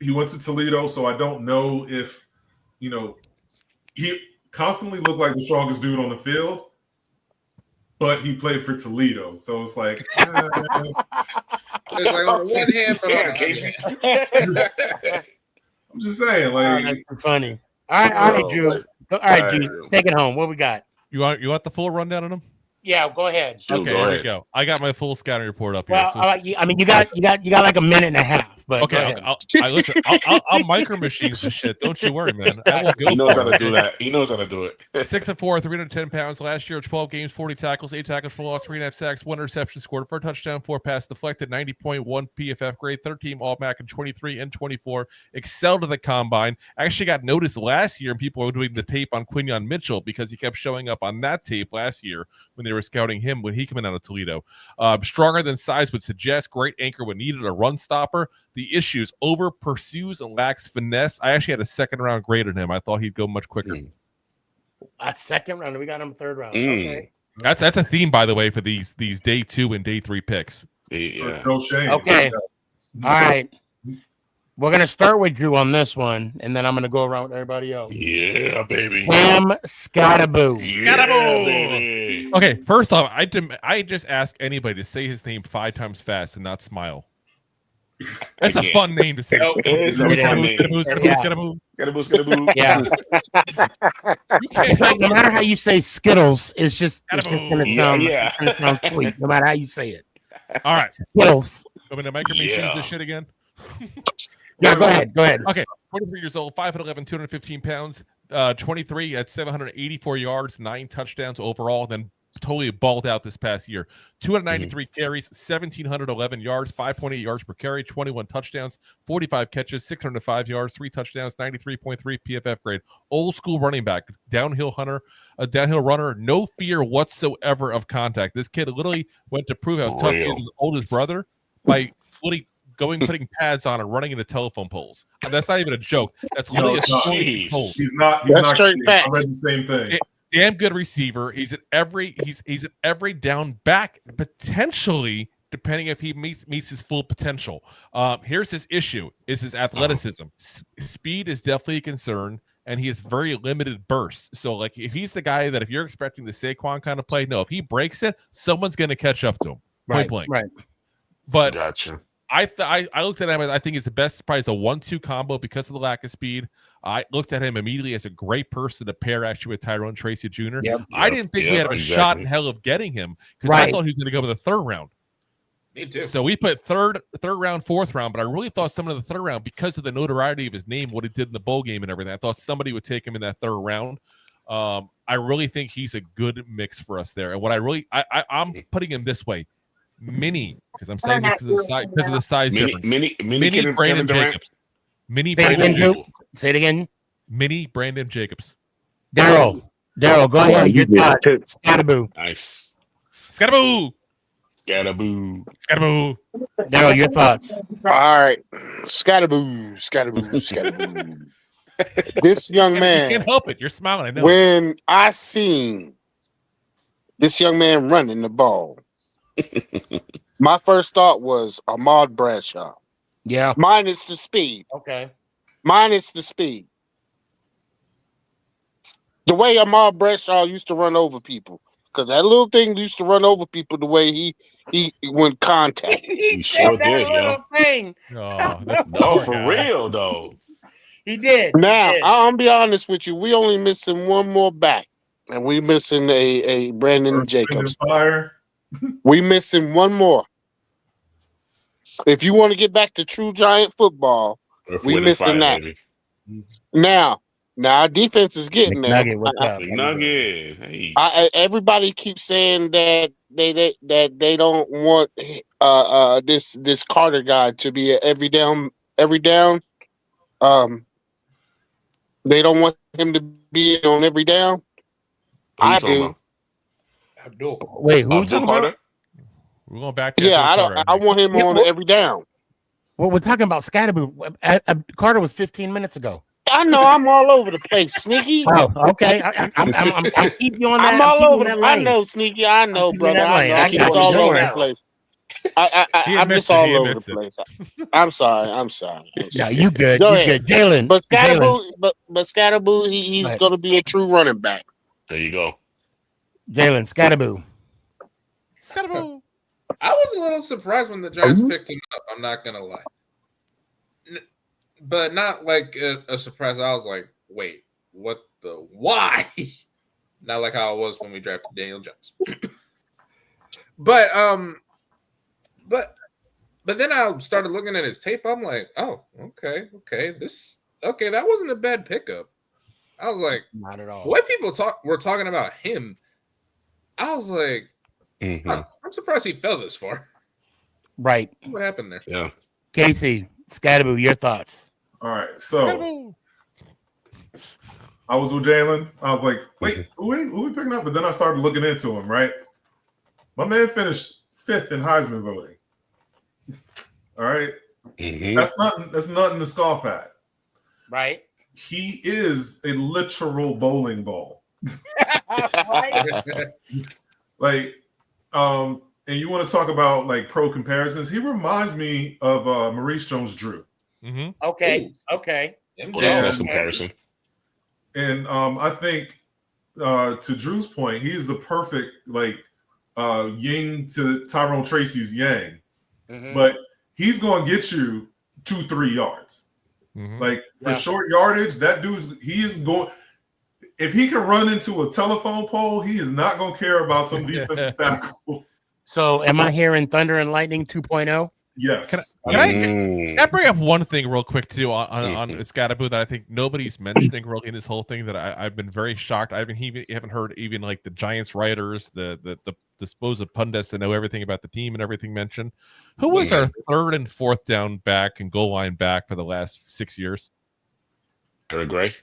He went to Toledo, so I don't know if he constantly looked like the strongest dude on the field, but he played for Toledo, so it's like. It's like on the one hand, but on the other hand. I'm just saying, like, that's funny. All right, Drew. All right, Drew, take it home. What we got? You want the full rundown on them? Yeah, go ahead. Okay, here we go. I got my full scouting report up here. Well, I mean, you got like a minute and a half. But okay, I'll micro machines this shit. Don't you worry, man. I will go. He knows how to do that. He knows how to do it. 6'4", 310 pounds. Last year, 12 games, 40 tackles, 8 tackles for loss, 3.5 sacks, 1 interception, scored for a touchdown, 4 pass deflected, 90.1 PFF grade, 13 All-MAC in 23 and 24. Excelled at the combine. Actually got noticed last year, and people were doing the tape on Quinyon Mitchell because he kept showing up on that tape last year when they were scouting him when he came in out of Toledo. Stronger than size would suggest. Great anchor when needed. A run stopper. The issues: over pursues and lacks finesse. I actually had a second round grade on him. I thought he'd go much quicker. A second round. We got him third round. Okay. That's a theme, by the way, for these day 2 and day 3 picks. Yeah. No shame. Okay. All right. We're gonna start with Drew on this one, and then I'm gonna go around with everybody else. Yeah, baby. Cam Scottaboo. Yeah, baby. Okay, first off, I just ask anybody to say his name 5 times fast and not smile. That's a fun name to say. It's a fun name. Yeah. It's like no matter how you say Skittles, it's just gonna sound sweet. No matter how you say it. All right, Skittles. I'm gonna micro machines this shit again. Yeah, go ahead. Okay, 23 years old, 5'11", 215 pounds, 23 at 784 yards, 9 touchdowns overall, then totally balled out this past year. 293 carries, 1,711 yards, 5.8 yards per carry, 21 touchdowns, 45 catches, 605 yards, 3 touchdowns, 93.3 PFF grade. Old school running back, downhill runner, no fear whatsoever of contact. This kid literally went to prove how tough he is his oldest brother by literally putting pads on and running into telephone poles. And that's not even a joke. That's literally a story. He's not kidding. I read the same thing. Damn good receiver. He's at every down back, potentially, depending if he meets his full potential. Here's his issue: is his athleticism. Speed is definitely a concern. and he has very limited bursts. So, like, if he's the guy that if you're expecting the Saquon kind of play, no, if he breaks it, someone's going to catch up to him. Point blank. Right. But Gotcha. I looked at him as I think he's the best, probably as a 1-2 combo because of the lack of speed. I looked at him immediately as a great person to pair actually with Tyrone Tracy Jr. I didn't think we had a shot in hell of getting him because I thought he was going to go with the third round. Me too. So we put third round, fourth round, but I really thought someone in the third round, because of the notoriety of his name, what he did in the bowl game and everything, I thought somebody would take him in that third round. I really think he's a good mix for us there. And what I'm putting him this way. Mini, because I'm saying this because of the size difference. Mini Brandon Jacobs. Mini Brandon Jacobs. Say it again. Mini Brandon Jacobs. Daryl, go ahead. Your thoughts. Scatterboo. Nice. Scatterboo. Scatterboo. Scatterboo. Daryl, your thoughts. All right. Scatterboo. This young man. You can't help it. You're smiling. I know. When I seen this young man running the ball, my first thought was Ahmad Bradshaw. Yeah. Minus the speed. Okay. Minus the speed. The way Ahmad Bradshaw used to run over people. Because that little thing used to run over people the way he went contact. He sure did, yo. Thing. No, for real, though. He did. Now, I'll be honest with you. We only missing one more back. And we missing a Brandon Jacobs. We missing one more. If you want to get back to true Giant football, we missing that. Baby. Now our defense is getting there. Nugget, what's up? Nugget. Hey. Everybody keeps saying that they don't want this Carter guy to be every down. They don't want him to be on every down. I do. Abdul. Wait, who's Abdul Carter? We're going back to I want him on every down. Well, we're talking about Scatterboo. Carter was 15 minutes ago. I know I'm all over the place, Sneaky. Oh, okay. I'm keeping you on that. I'm all over the I know, Sneaky. I know, brother. I know. I'm just all over the place. I'm just all over the place. I'm sorry. No, you good. You good. Jalen. But Scatterboo, he's going to be a true running back. There you go. Jalen, Scatterboo. I was a little surprised when the Giants picked him up. I'm not going to lie. But not like a surprise. I was like, wait, what the why? Not like how it was when we drafted Daniel Jones. But then I started looking at his tape. I'm like, oh, okay, that wasn't a bad pickup. I was like, not at all. The way people were talking about him, I was like, I'm surprised he fell this far. Right. What happened there? Yeah. Casey, Scatterboo, your thoughts. All right, so I was with Jalen. I was like, wait, who we picking up? But then I started looking into him, right? My man finished 5th in Heisman voting. All right. Mm-hmm. That's nothing to scoff at. Right. He is a literal bowling ball. Like, and you want to talk about like pro comparisons? He reminds me of Maurice Jones-Drew. Mm-hmm. Okay. Okay. That's comparison. And I think to Drew's point, he is the perfect like yin to Tyrone Tracy's yang. Mm-hmm. But he's gonna get you 2-3 yards. Mm-hmm. Like for short yardage, that he is going. If he can run into a telephone pole, he is not gonna care about some defensive tackle. So, am I hearing Thunder and Lightning 2.0? Yes. Can I bring up one thing real quick too on Scatterboo that I think nobody's mentioning really in this whole thing that I've been very shocked. I haven't heard even like the Giants writers, the supposed pundits that know everything about the team and everything mentioned. Who was our third and fourth down back and goal line back for the last 6 years? Eric Gray.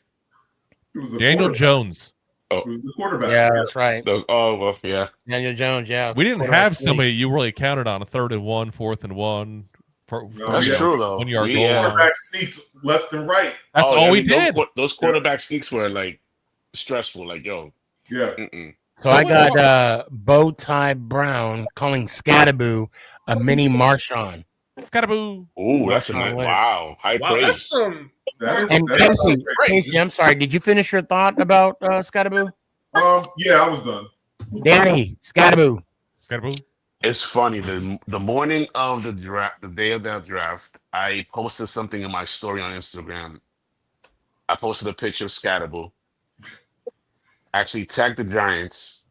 Daniel Jones. It was the quarterback. Yeah, that's right. Yeah. Daniel Jones, yeah. We didn't have somebody you really counted on a 3rd and 1, 4th and 1. That's true, though. 1 yard goal. Quarterback sneaks left and right. That's all we did. Those quarterback sneaks were like stressful. Like, yo. Yeah. So I got Bow Tie Brown calling Scatterboo a mini Marshawn. Scatterboo. Ooh, that's a Marshawn nice. Lynch. Wow, high Wow, that's praise. some. And That is Casey, I'm sorry. Did you finish your thought about Scatterboo? yeah, I was done. Danny, Scatterboo. Scatterboo. It's funny. The morning of the draft, the day of that draft, I posted something in my story on Instagram. I posted a picture of Scatterboo. Actually tagged the Giants,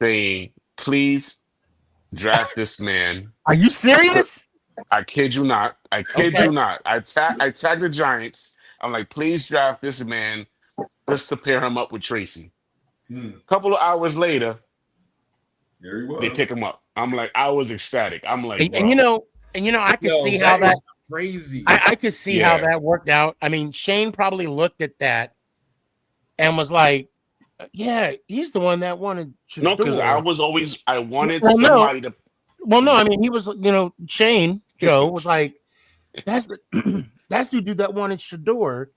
saying, "Please draft this man." Are you serious? I kid you not. I kid you not. I tagged the Giants. I'm like, please draft this man just to pair him up with Tracy. A couple of hours later, There he was. they pick him up. I'm like, I was ecstatic. I'm like, And you know, I could see how that is crazy. I could see how that worked out. I mean, Shane probably looked at that and was like, "Yeah, he's the one that wanted Shador." no, because I wanted Well, no. somebody to. Well, no, I mean, he was, Shane Joe was like, "That's the dude that wanted Shador."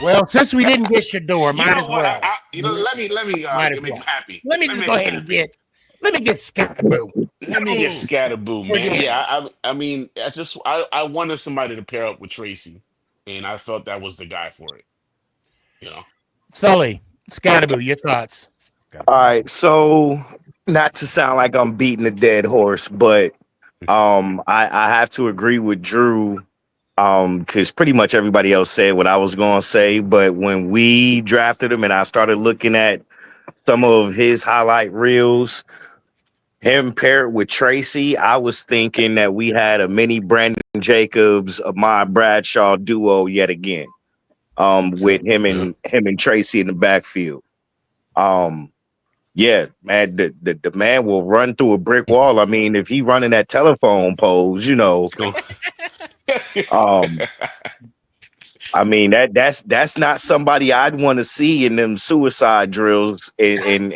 Well, since we didn't get Shador, might as well. Let me Might as make well. him happy. Let me just go ahead and get Scatterboo. Let me get Scatterboo, man. Yeah, I mean, I wanted somebody to pair up with Tracy, and I felt that was the guy for it. You know, Sully, Scatterboo, your thoughts? All right, so not to sound like I'm beating a dead horse, but I have to agree with Drew because pretty much everybody else said what I was going to say. But when we drafted him and I started looking at some of his highlight reels, him paired with Tracy, I was thinking that we had a mini Brandon Jacobs, Ahmad Bradshaw duo yet again, with him and Tracy in the backfield. Yeah, man, the man will run through a brick wall. I mean, if he running that telephone pose, I mean that's not somebody I'd want to see in them suicide drills in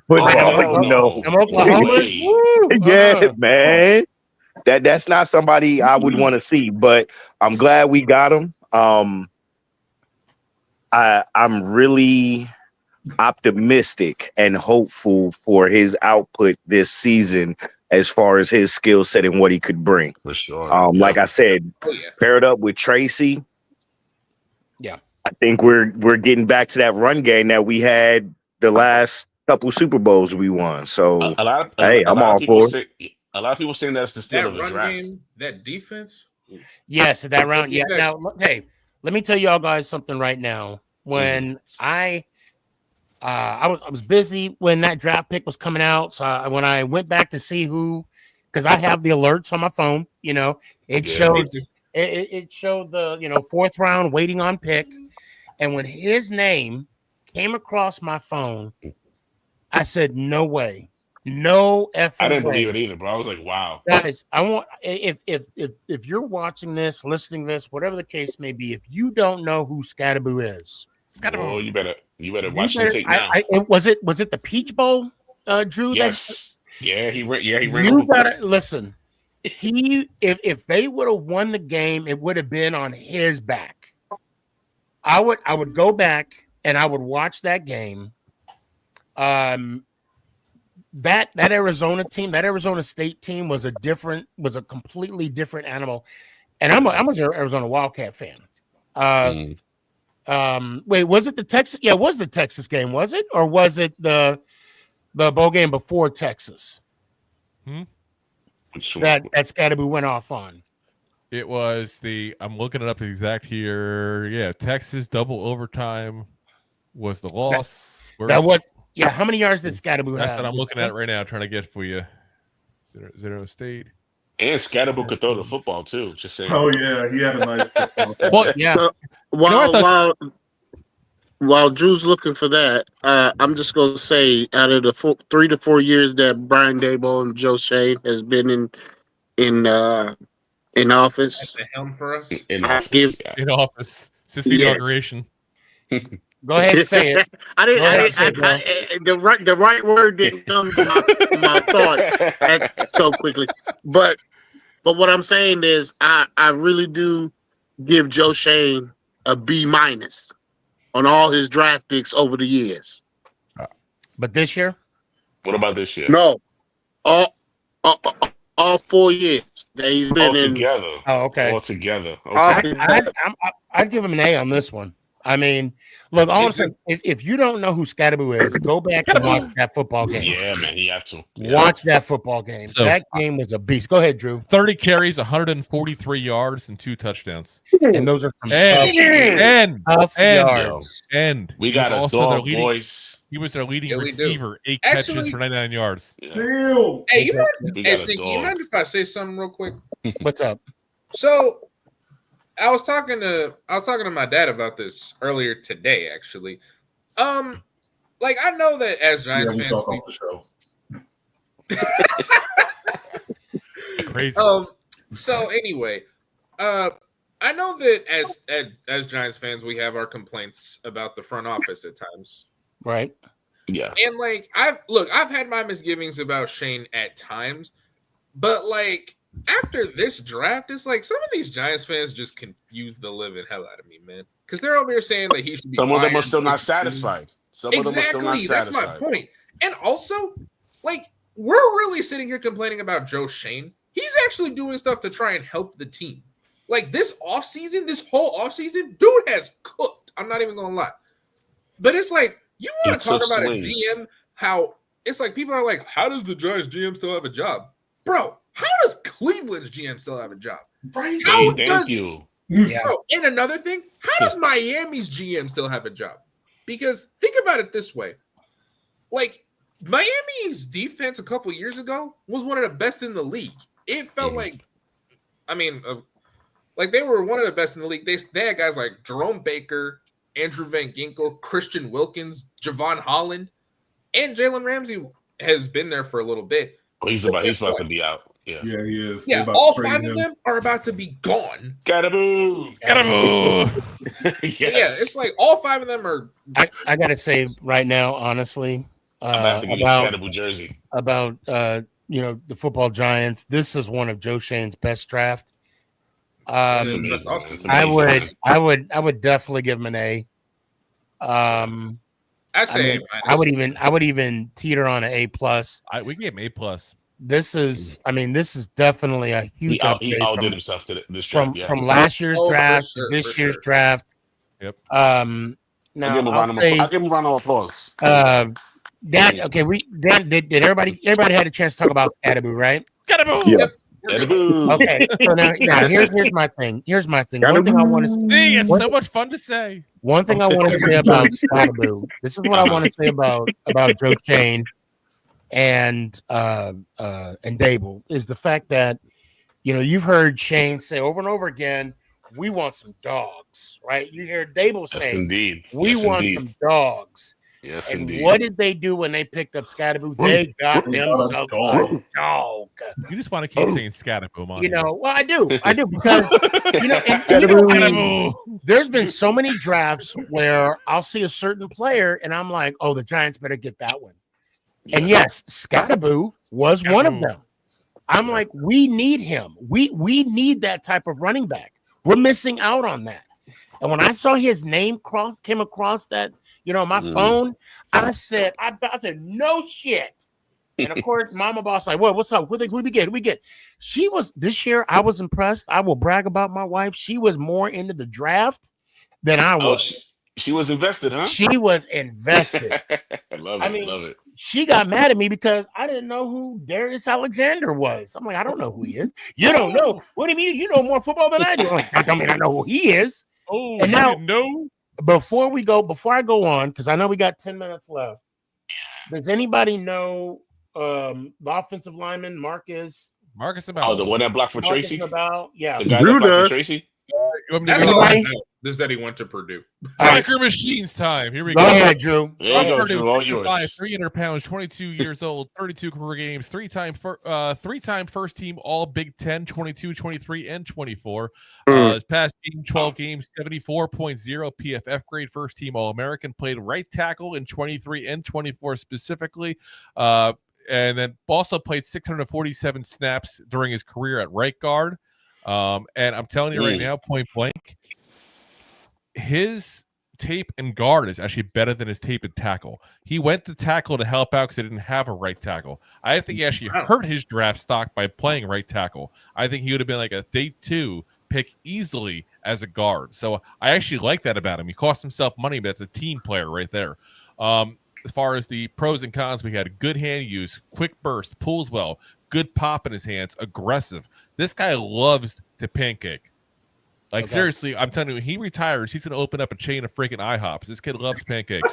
football. no. Yeah, man. That's not somebody I would want to see. But I'm glad we got him. I'm really optimistic and hopeful for his output this season as far as his skill set and what he could bring. For sure. Like I said, paired up with Tracy. Yeah. I think we're getting back to that run game that we had the last couple Super Bowls we won. So I'm all for it. A lot of people saying that's the steal of the run draft. game, that defense. Yes, that round. Yeah. Now, hey, let me tell y'all guys something right now. When I was busy when that draft pick was coming out. So when I went back to see who, because I have the alerts on my phone, it showed it showed the fourth round waiting on pick, and when his name came across my phone, I said, "No way, no effing I didn't way." believe it either, bro. I was like, "Wow, guys, I want if you're watching this, listening to this, whatever the case may be, if you don't know who Scatterboo is. Oh, you better watch the tape now." Was it the Peach Bowl, Drew? Yes. He ran. You gotta listen. If they would have won the game, it would have been on his back. I would go back and I would watch that game. That Arizona team, that Arizona State team was a completely different animal. And I'm an Arizona Wildcat fan. Wait, was it the Texas? Yeah, it was the Texas game, was it? Or was it the bowl game before Texas? That Scatterboo went off on. It was I'm looking it up exact here. Yeah, Texas double overtime was the loss. How many yards did Scatterboo have? That's what I'm looking at right now, trying to get for you. Zero State. And Scatterboo could throw the football too. Just saying. Oh yeah, he had a nice touchdown. Well, yeah. So, while Drew's looking for that, I'm just gonna say, out of the 3 to 4 years that Brian Daboll and Joe Shane has been in office, That's the helm for us. In office since the inauguration. Go ahead and say it. The right word didn't come to my thoughts so quickly. But what I'm saying is, I really do give Joe Shane a B- on all his draft picks over the years. But this year? What about this year? No, all 4 years. that he's been All in. together. Oh, okay. All together. Okay. I'd give him an A on this one. I mean, look, honestly, if you don't know who Scadaboo is, go back and watch that football game. Yeah, man, you have to. Yeah. Watch that football game. So- That game was a beast. Go ahead, Drew. 30 carries, 143 yards, and 2 touchdowns. And those are some tough yards. And We he got was a also dog, their leading, boys. He was their leading Yeah, we do. receiver, 8 Actually- catches for 99 yards. Yeah. Damn. Hey, you mind? We Hey, got a Sneaky, you dog. mind if I say something real quick? What's up? So, I was talking to my dad about this earlier today. Actually, like I know that as Yeah, Giants we fans, talk off the show. Crazy. So anyway, I know that as Giants fans, we have our complaints about the front office at times, Right. Yeah. and like I've had my misgivings about Shane at times, but like after this draft, it's like some of these Giants fans just confuse the living hell out of me, man, because they're over here saying that he should be. Some of them are fired. still not satisfied. Some of them are still not Exactly, that's my satisfied. point. And also, like, we're really sitting here complaining about Joe Shane. He's actually doing stuff to try and help the team. Like this offseason, this whole offseason, dude has cooked. I'm not even gonna lie. But it's like you want to He talk took about swings. a GM, how it's like people are like, how does the Giants GM still have a job? Bro, how does Cleveland's GM still have a job? Right. How Hey, does- thank you. Bro, and another thing, how does Miami's GM still have a job? Because think about it this way. Like Miami's defense a couple years ago was one of the best in the league. It felt like, I mean, like they were one of the best in the league. They had guys like Jerome Baker, Andrew Van Ginkel, Christian Wilkins, Javon Holland, and Jalen Ramsey has been there for a little bit. Oh, he's about to be out. Yeah. Yeah, he is. Yeah, They about all to trade 5 of him. them are about to be gone. Scadaboo. Scadaboo. Yes. Yeah, it's like all 5 of them are. I gotta say right now, honestly, I'm gonna have to give you a Scadaboo jersey. about the football Giants. This is one of Joe Shane's best draft. That's That's amazing. awesome. That's I amazing. would definitely give him an A. I say I would even teeter on an A plus. We gave him A+. This is definitely a huge He upgrade outdid from, himself to this draft. from, Yeah. from last year's Oh, for draft sure, to this for year's sure. draft. Yep. I'll Now give him a round of applause. Dan, okay, did everybody had a chance to talk about Scadaboo, right? Scadaboo. Yeah. Scadaboo. Okay, so now here's my thing. One thing I want to See, it's so much fun to say. One thing I want to say about Scadaboo. This is what I want to say about Joe Shane and Dable is the fact that you've heard Shane say over and over again, we want some dogs, right? You hear Dable Yes, say, indeed. we Yes, want indeed. some dogs. Yes, And indeed. what did they do when they picked up Scadaboo? They got themselves a dog. You just want to keep saying Scadaboo, man. Well, I do because and there's been so many drafts where I'll see a certain player and I'm like, oh, the Giants better get that one. And yes, Scadaboo was one of them. I'm like, we need him. We need that type of running back. We're missing out on that. And when I saw his name came across that, my phone, I said, no shit. And of course, Mama Boss like, what's up? Who we get? She was this year. I was impressed. I will brag about my wife. She was more into the draft than I was. She was invested, huh? She was invested. I love it. Love it. She got mad at me because I didn't know who Darius Alexander was. I'm like, I don't know who he is. You don't know? What do you mean? You know more football than I do. I'm like, I don't mean I know who he is. Oh, and now, no. Before I go on, because I know we got 10 minutes left. Does anybody know the offensive lineman Marcus about? Oh, the one that blocked for Tracy? About, yeah. The guy that blocked for Tracy? This that he went to Purdue. Biker Machines time. Here we Go ahead, Drew. There you go, Purdue, Drew. All 6'5", yours. 300 pounds, 22 years old, 32 career games, three-time first team All Big Ten, 22, 23, and 24. Past game, 12 games, 74.0 PFF grade, first team All American. Played right tackle in 23 and 24 specifically. And then also played 647 snaps during his career at right guard. And I'm telling you right now, point blank, his tape and guard is actually better than his tape and tackle. He went to tackle to help out because he didn't have a right tackle. I think he actually hurt his draft stock by playing right tackle. I think he would have been like a day 2 pick easily as a guard. So I actually like that about him. He cost himself money, but that's a team player right there. As far as the pros and cons, we had good hand use, quick burst, pulls well, good pop in his hands, aggressive. This guy loves to pancake. Like, seriously, I'm telling you, when he retires, he's going to open up a chain of freaking IHOPs. This kid loves pancakes.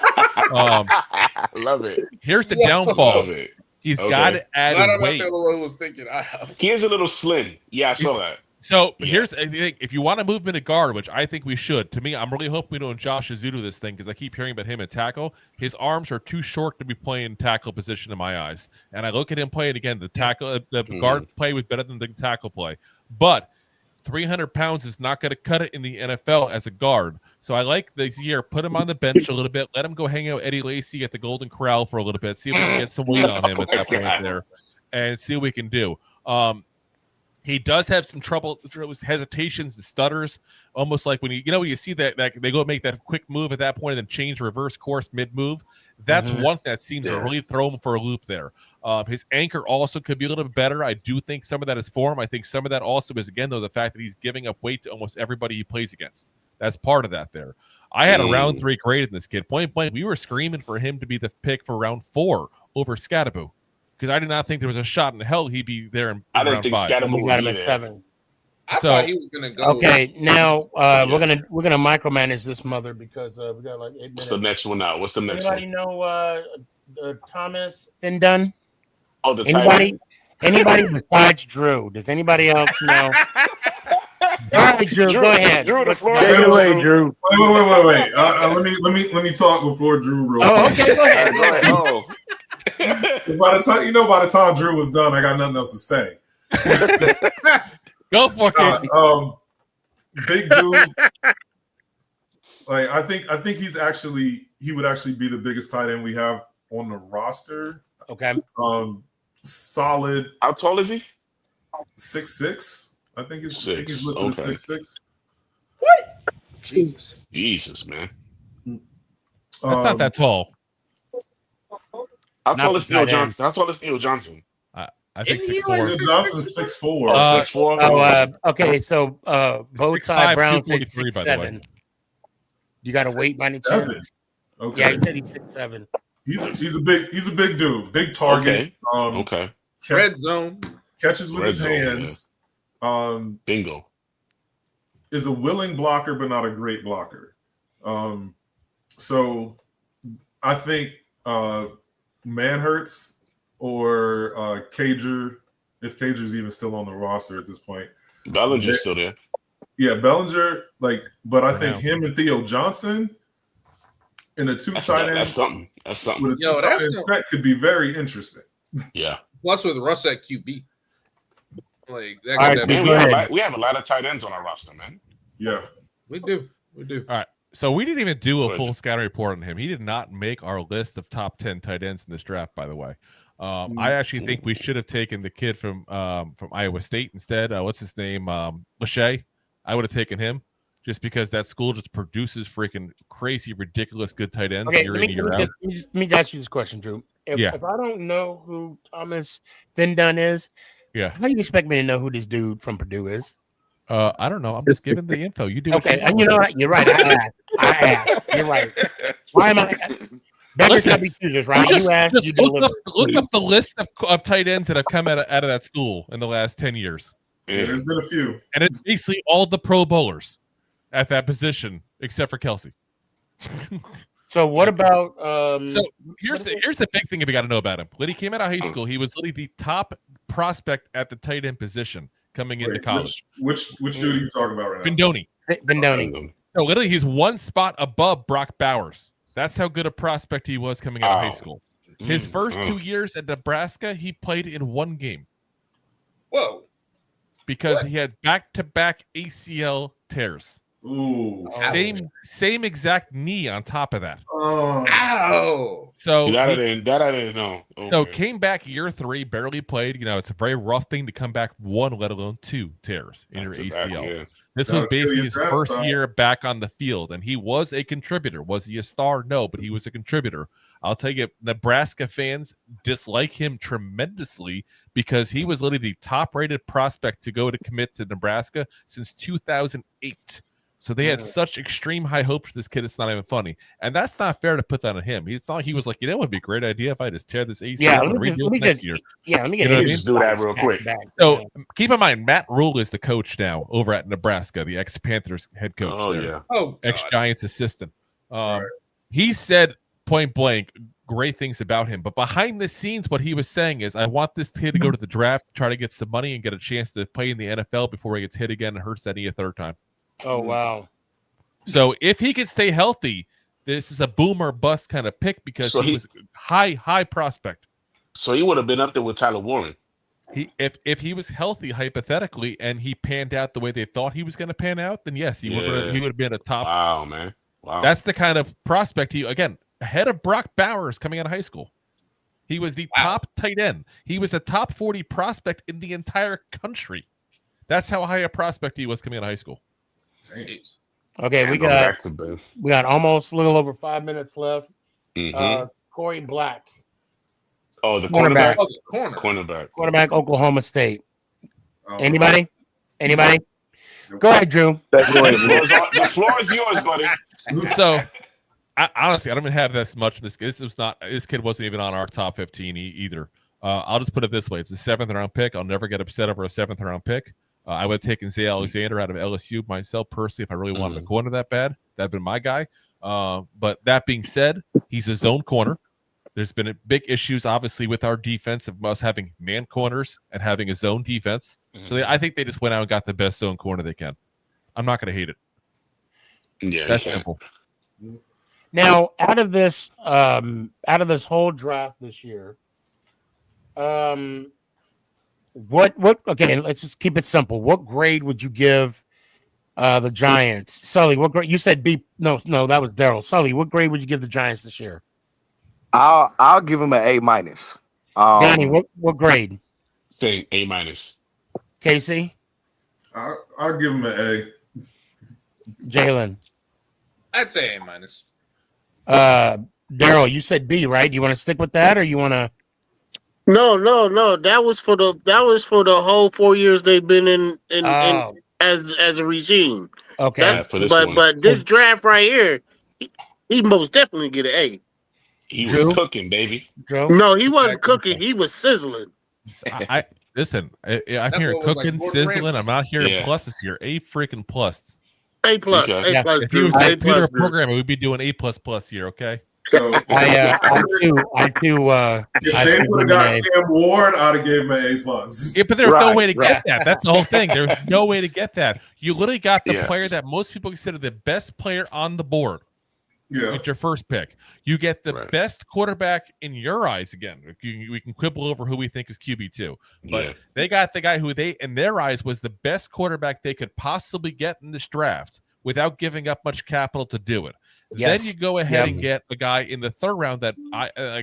Love it. Here's the downfall. Love it. He's got to add weight. The one was thinking IHOP. He is a little slim. Yeah, I saw that. So here's the thing. If you want to move him into guard, which I think we should, to me, I'm really hoping we don't Josh Azudu this thing because I keep hearing about him at tackle. His arms are too short to be playing tackle position in my eyes. And I look at him playing again. The tackle, the guard play was better than the tackle play. But 300 pounds is not going to cut it in the NFL as a guard. So I like this year, put him on the bench a little bit, let him go hang out with Eddie Lacy at the Golden Corral for a little bit, see if we can get some weight on him at that point there, and see what we can do. He does have some trouble, hesitations, and stutters, almost like when when you see that they go make that quick move at that point and then change reverse course mid-move. That's one that seems to really throw him for a loop there. His anchor also could be a little bit better. I do think some of that is form. I think some of that also is, again, though, the fact that he's giving up weight to almost everybody he plays against. That's part of that there. I had a round 3 grade in this kid. Point blank, we were screaming for him to be the pick for round 4 over Scadaboo. Because I did not think there was a shot in hell he'd be there in I didn't round think 5. Scadaboo got would him be at there. 7. I thought he was gonna go. Okay, now we're gonna micromanage this mother because we got like 8 minutes. What's the next one out? What's the next Anybody one? know Thomas Findun? Oh, the tight Anybody besides Drew? Does anybody else know? All right, Drew, go ahead. Drew, the floor. Take it away, Drew. Wait. Let me talk before Drew. Real quick. Okay, go ahead. Go ahead. Oh. By the time Drew was done, I got nothing else to say. Go for it. Big dude. Like I think he would actually be the biggest tight end we have on the roster. Okay. Solid. How tall is he? 6'6". I think he's listed Okay. at 6'6". Jesus, man. That's not that tall. How tall is Neil Johnson? I think Isn't he 6'4". like Neil Johnson's 6'4". 6'4". Okay, so bow tie 6'5", Brown said 243, by the way. 6'7". You got to wait by any chance? 6'7". Okay. Yeah, he said he's 6'7". He's a big dude, big target. Okay. Red zone catches with Red his zone, hands. Bingo. Is a willing blocker, but not a great blocker. So I think Manhurts or Cager, if Cager's even still on the roster at this point. Bellinger's still there. Yeah, Bellinger, but I think him and Theo Johnson in a tight end. That's something. With a tight end set could be very interesting. Yeah. Plus with Russ at QB. Like that. All right, Man, we have a lot of tight ends on our roster, man. Yeah. We do. All right. So we didn't even do a full scouting report on him. He did not make our list of top 10 tight ends in this draft, by the way. I actually think we should have taken the kid from Iowa State instead. What's his name? Lachey. I would have taken him just because that school just produces freaking crazy, ridiculous good tight ends Okay, year let in, year out. me ask you this question, Drew. If I don't know who Thomas Findun is, how do you expect me to know who this dude from Purdue is? I don't know. I'm just giving the info. You do. Okay, and you know what? You're right. I asked. You're right. Why am I? Beggars gotta be choosers, right? Just, you asked, you look deliver. up the list of tight ends that have come out of that school in the last 10 years. Yeah, there's been a few. And it's basically all the Pro Bowlers at that position, except for Kelsey. So what about so here's the big thing we got to know about him. When he came out of high school, he was literally the top prospect at the tight end position coming into college. Which dude are you talking about right now? Bindoni. So literally he's one spot above Brock Bowers. That's how good a prospect he was coming out of high school. His first 2 years at Nebraska, he played in one game. Whoa. Because he had back-to-back ACL tears. Ooh. Same exact knee on top of that. Oh. Ow. So That I didn't know. So Okay. came back year 3, barely played. You know, it's a very rough thing to come back 1, let alone 2 tears in That's your a bad- ACL. yeah. This That'll was kill basically your his draft first stock. year back on the field, and he was a contributor. Was he a star? No, but he was a contributor. I'll tell you, Nebraska fans dislike him tremendously because he was literally the top-rated prospect to go to commit to Nebraska since 2008. So they had such extreme high hopes for this kid. It's not even funny, and that's not fair to put that on him. It's not like he was like, it would be a great idea if I just tear this ACL Yeah, and let me redo it next year. let me get You know what I You mean? just do that real quick. So keep in mind, Matt Rule is the coach now over at Nebraska, the ex-Panthers head coach. Oh there. yeah. Oh, God. Ex-Giants assistant. He said point blank great things about him, but behind the scenes, what he was saying is, I want this kid to go to the draft, try to get some money, and get a chance to play in the NFL before he gets hit again and hurts that knee a third time. Oh wow. So if he can stay healthy, this is a boomer bust kind of pick because So he was high prospect. So he would have been up there with Tyler Warren. If he was healthy hypothetically and he panned out the way they thought he was going to pan out, then yes, he would have been a top. Wow, man. Wow. That's the kind of prospect he again ahead of Brock Bowers coming out of high school. He was the top tight end. He was a top 40 prospect in the entire country. That's how high a prospect he was coming out of high school. Jeez. Okay, we got almost a little over 5 minutes left. Corey Black. Oh, the cornerback. Cornerback. Quarterback, Oklahoma State. Anybody? Go ahead, Drew. The floor is yours, buddy. So, honestly, I don't even have this much. This kid wasn't even on our top 15 either. I'll just put it this way: it's a 7th round pick. I'll never get upset over a 7th round pick. I would have taken Zay Alexander out of LSU myself personally if I really wanted a corner that bad. That'd been my guy. But that being said, he's a zone corner. There's been big issues, obviously, with our defense of us having man corners and having a zone defense. So I think they just went out and got the best zone corner they can. I'm not going to hate it. Yeah, that's simple. Now, out of this whole draft this year, what? Okay, let's just keep it simple. What grade would you give the Giants? Sully, what grade? You said B. No, that was Daryl. Sully, what grade would you give the Giants this year? I'll give him an A-. Donnie, what grade? Say A-. Casey? I'll give him an A. Jalen? I'd say A-. Daryl, you said B, right? You want to stick with that, or you want to? No. That was for the whole 4 years they've been in as a regime. Okay, but this draft right here, he most definitely get an A. He was cooking, baby. No, he wasn't cooking. He was sizzling. I listen. I'm hearing cooking, sizzling. I'm not hearing pluses here. A freaking plus. A plus. Okay. A plus. If he was A a computer plus. programmer, we'd be doing A plus here. Okay. So, I too. if they would have got Cam Ward, I'd have gave him an A+. Yeah, but there's no way to get that. That's the whole thing. There's no way to get that. You literally got the player that most people consider the best player on the board. Yeah. With your first pick, you get the best quarterback in your eyes. Again, we can quibble over who we think is QB2, but they got the guy who they, in their eyes, was the best quarterback they could possibly get in this draft without giving up much capital to do it. Yes. Then you go ahead and get a guy in the 3rd round that I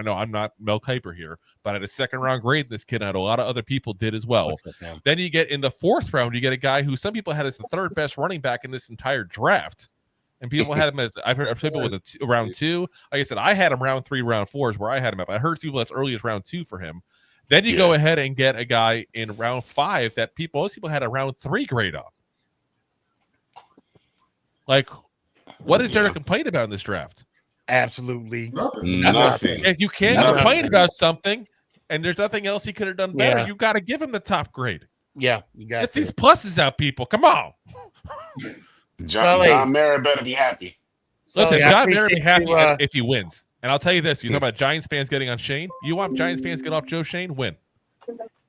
know I'm not Mel Kiper here, but at a 2nd round grade, this kid had a lot of other people did as well. Then you get in the 4th round, you get a guy who some people had as the 3rd best running back in this entire draft. And people had him as I've heard people with round 2. Like I said, I had him round 3, round 4 is where I had him at. I heard people as early as round 2 for him. Then you go ahead and get a guy in round 5 that most people had a round 3 grade on. Like, what is there to complain about in this draft? Absolutely nothing. If you can't complain about something, and there's nothing else he could have done better, you got to give him the top grade. Yeah, you got get these pluses out, people. Come on. John Mara better be happy. Listen, John Mara be happy if he wins. And I'll tell you this: you talk about Giants fans getting on Shane. You want Giants fans get off Joe Shane? Win.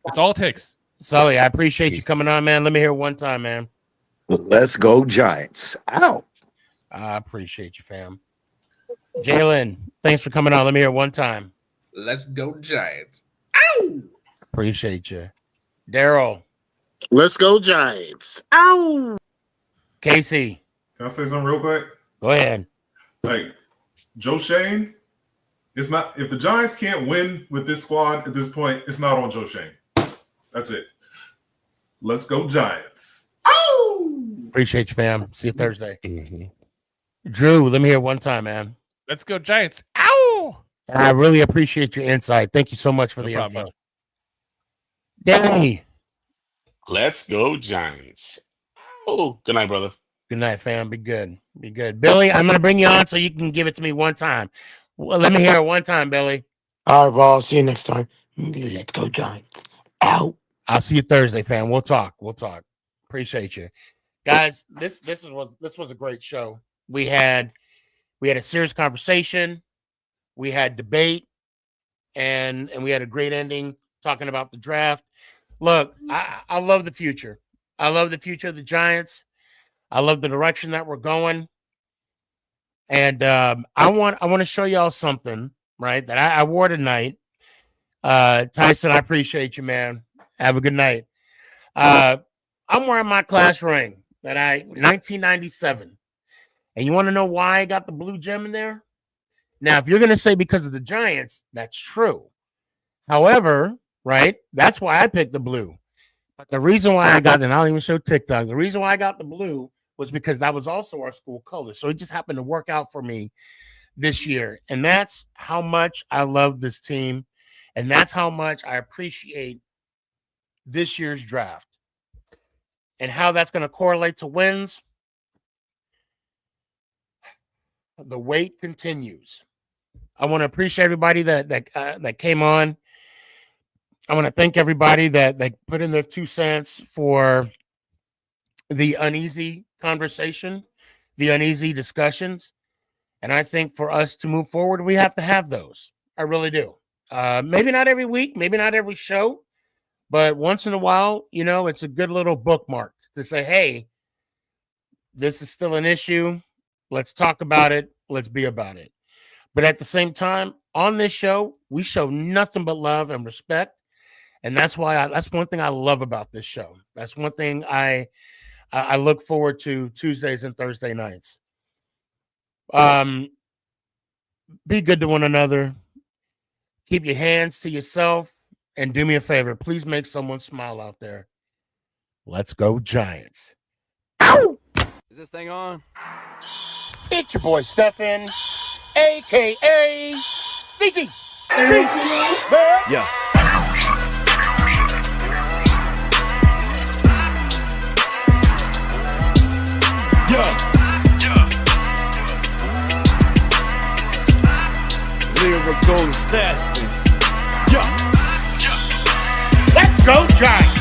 That's all it takes. Sully, I appreciate you coming on, man. Let me hear it one time, man. Let's go Giants. Ow. I appreciate you, fam. Jalen, thanks for coming on. Let me hear it one time. Let's go Giants. Ow. Appreciate you. Daryl. Let's go Giants. Ow. Casey, Can I say something real quick? go ahead. Like Joe Shane, it's not if the Giants can't win with this squad at this point, it's not on Joe Shane. That's it. Let's go Giants. Appreciate you, fam. See you Thursday. Mm-hmm. Drew, let me hear it one time, man. Let's go Giants. Ow! And I really appreciate your insight. Thank you so much for No the problem, info. Danny. Let's go Giants. Oh, good night, brother. Good night, fam. Be good. Be good. Billy, I'm going to bring you on so you can give it to me one time. Well, let me hear it one time, Billy. All right, well, I'll see you next time. Let's go Giants. Out. I'll see you Thursday, fam. We'll talk. Appreciate you. Guys, this was a great show. We had a serious conversation. We had debate, and we had a great ending talking about the draft. Look, I love the future. I love the future of the Giants. I love the direction that we're going. And I want to show y'all something, right, that I wore tonight. Tyson, I appreciate you, man. Have a good night. I'm wearing my class ring that 1997. And you want to know why I got the blue gem in there? Now, if you're going to say because of the Giants, that's true. However, right, that's why I picked the blue. But the reason why I got it, and I'll even show TikTok, the reason why I got the blue was because that was also our school color. So it just happened to work out for me this year. And that's how much I love this team. And that's how much I appreciate this year's draft. And how that's going to correlate to wins. The wait continues. I want to appreciate everybody that came on. I want to thank everybody that put in their 2 cents for the uneasy conversation, the uneasy discussions. And I think for us to move forward, we have to have those. I really do. Maybe not every week, maybe not every show, but once in a while, it's a good little bookmark to say, hey, this is still an issue. Let's talk about it. Let's be about it. But at the same time, on this show, we show nothing but love and respect. And that's why that's one thing I love about this show. That's one thing I look forward to Tuesdays and Thursday nights. Be good to one another. Keep your hands to yourself. And do me a favor. Please make someone smile out there. Let's go Giants. Ow! Is this thing on? It's your boy Stefan, a.k.a. SneakyG. Yeah. Lyrical assassin. Let's go Giants.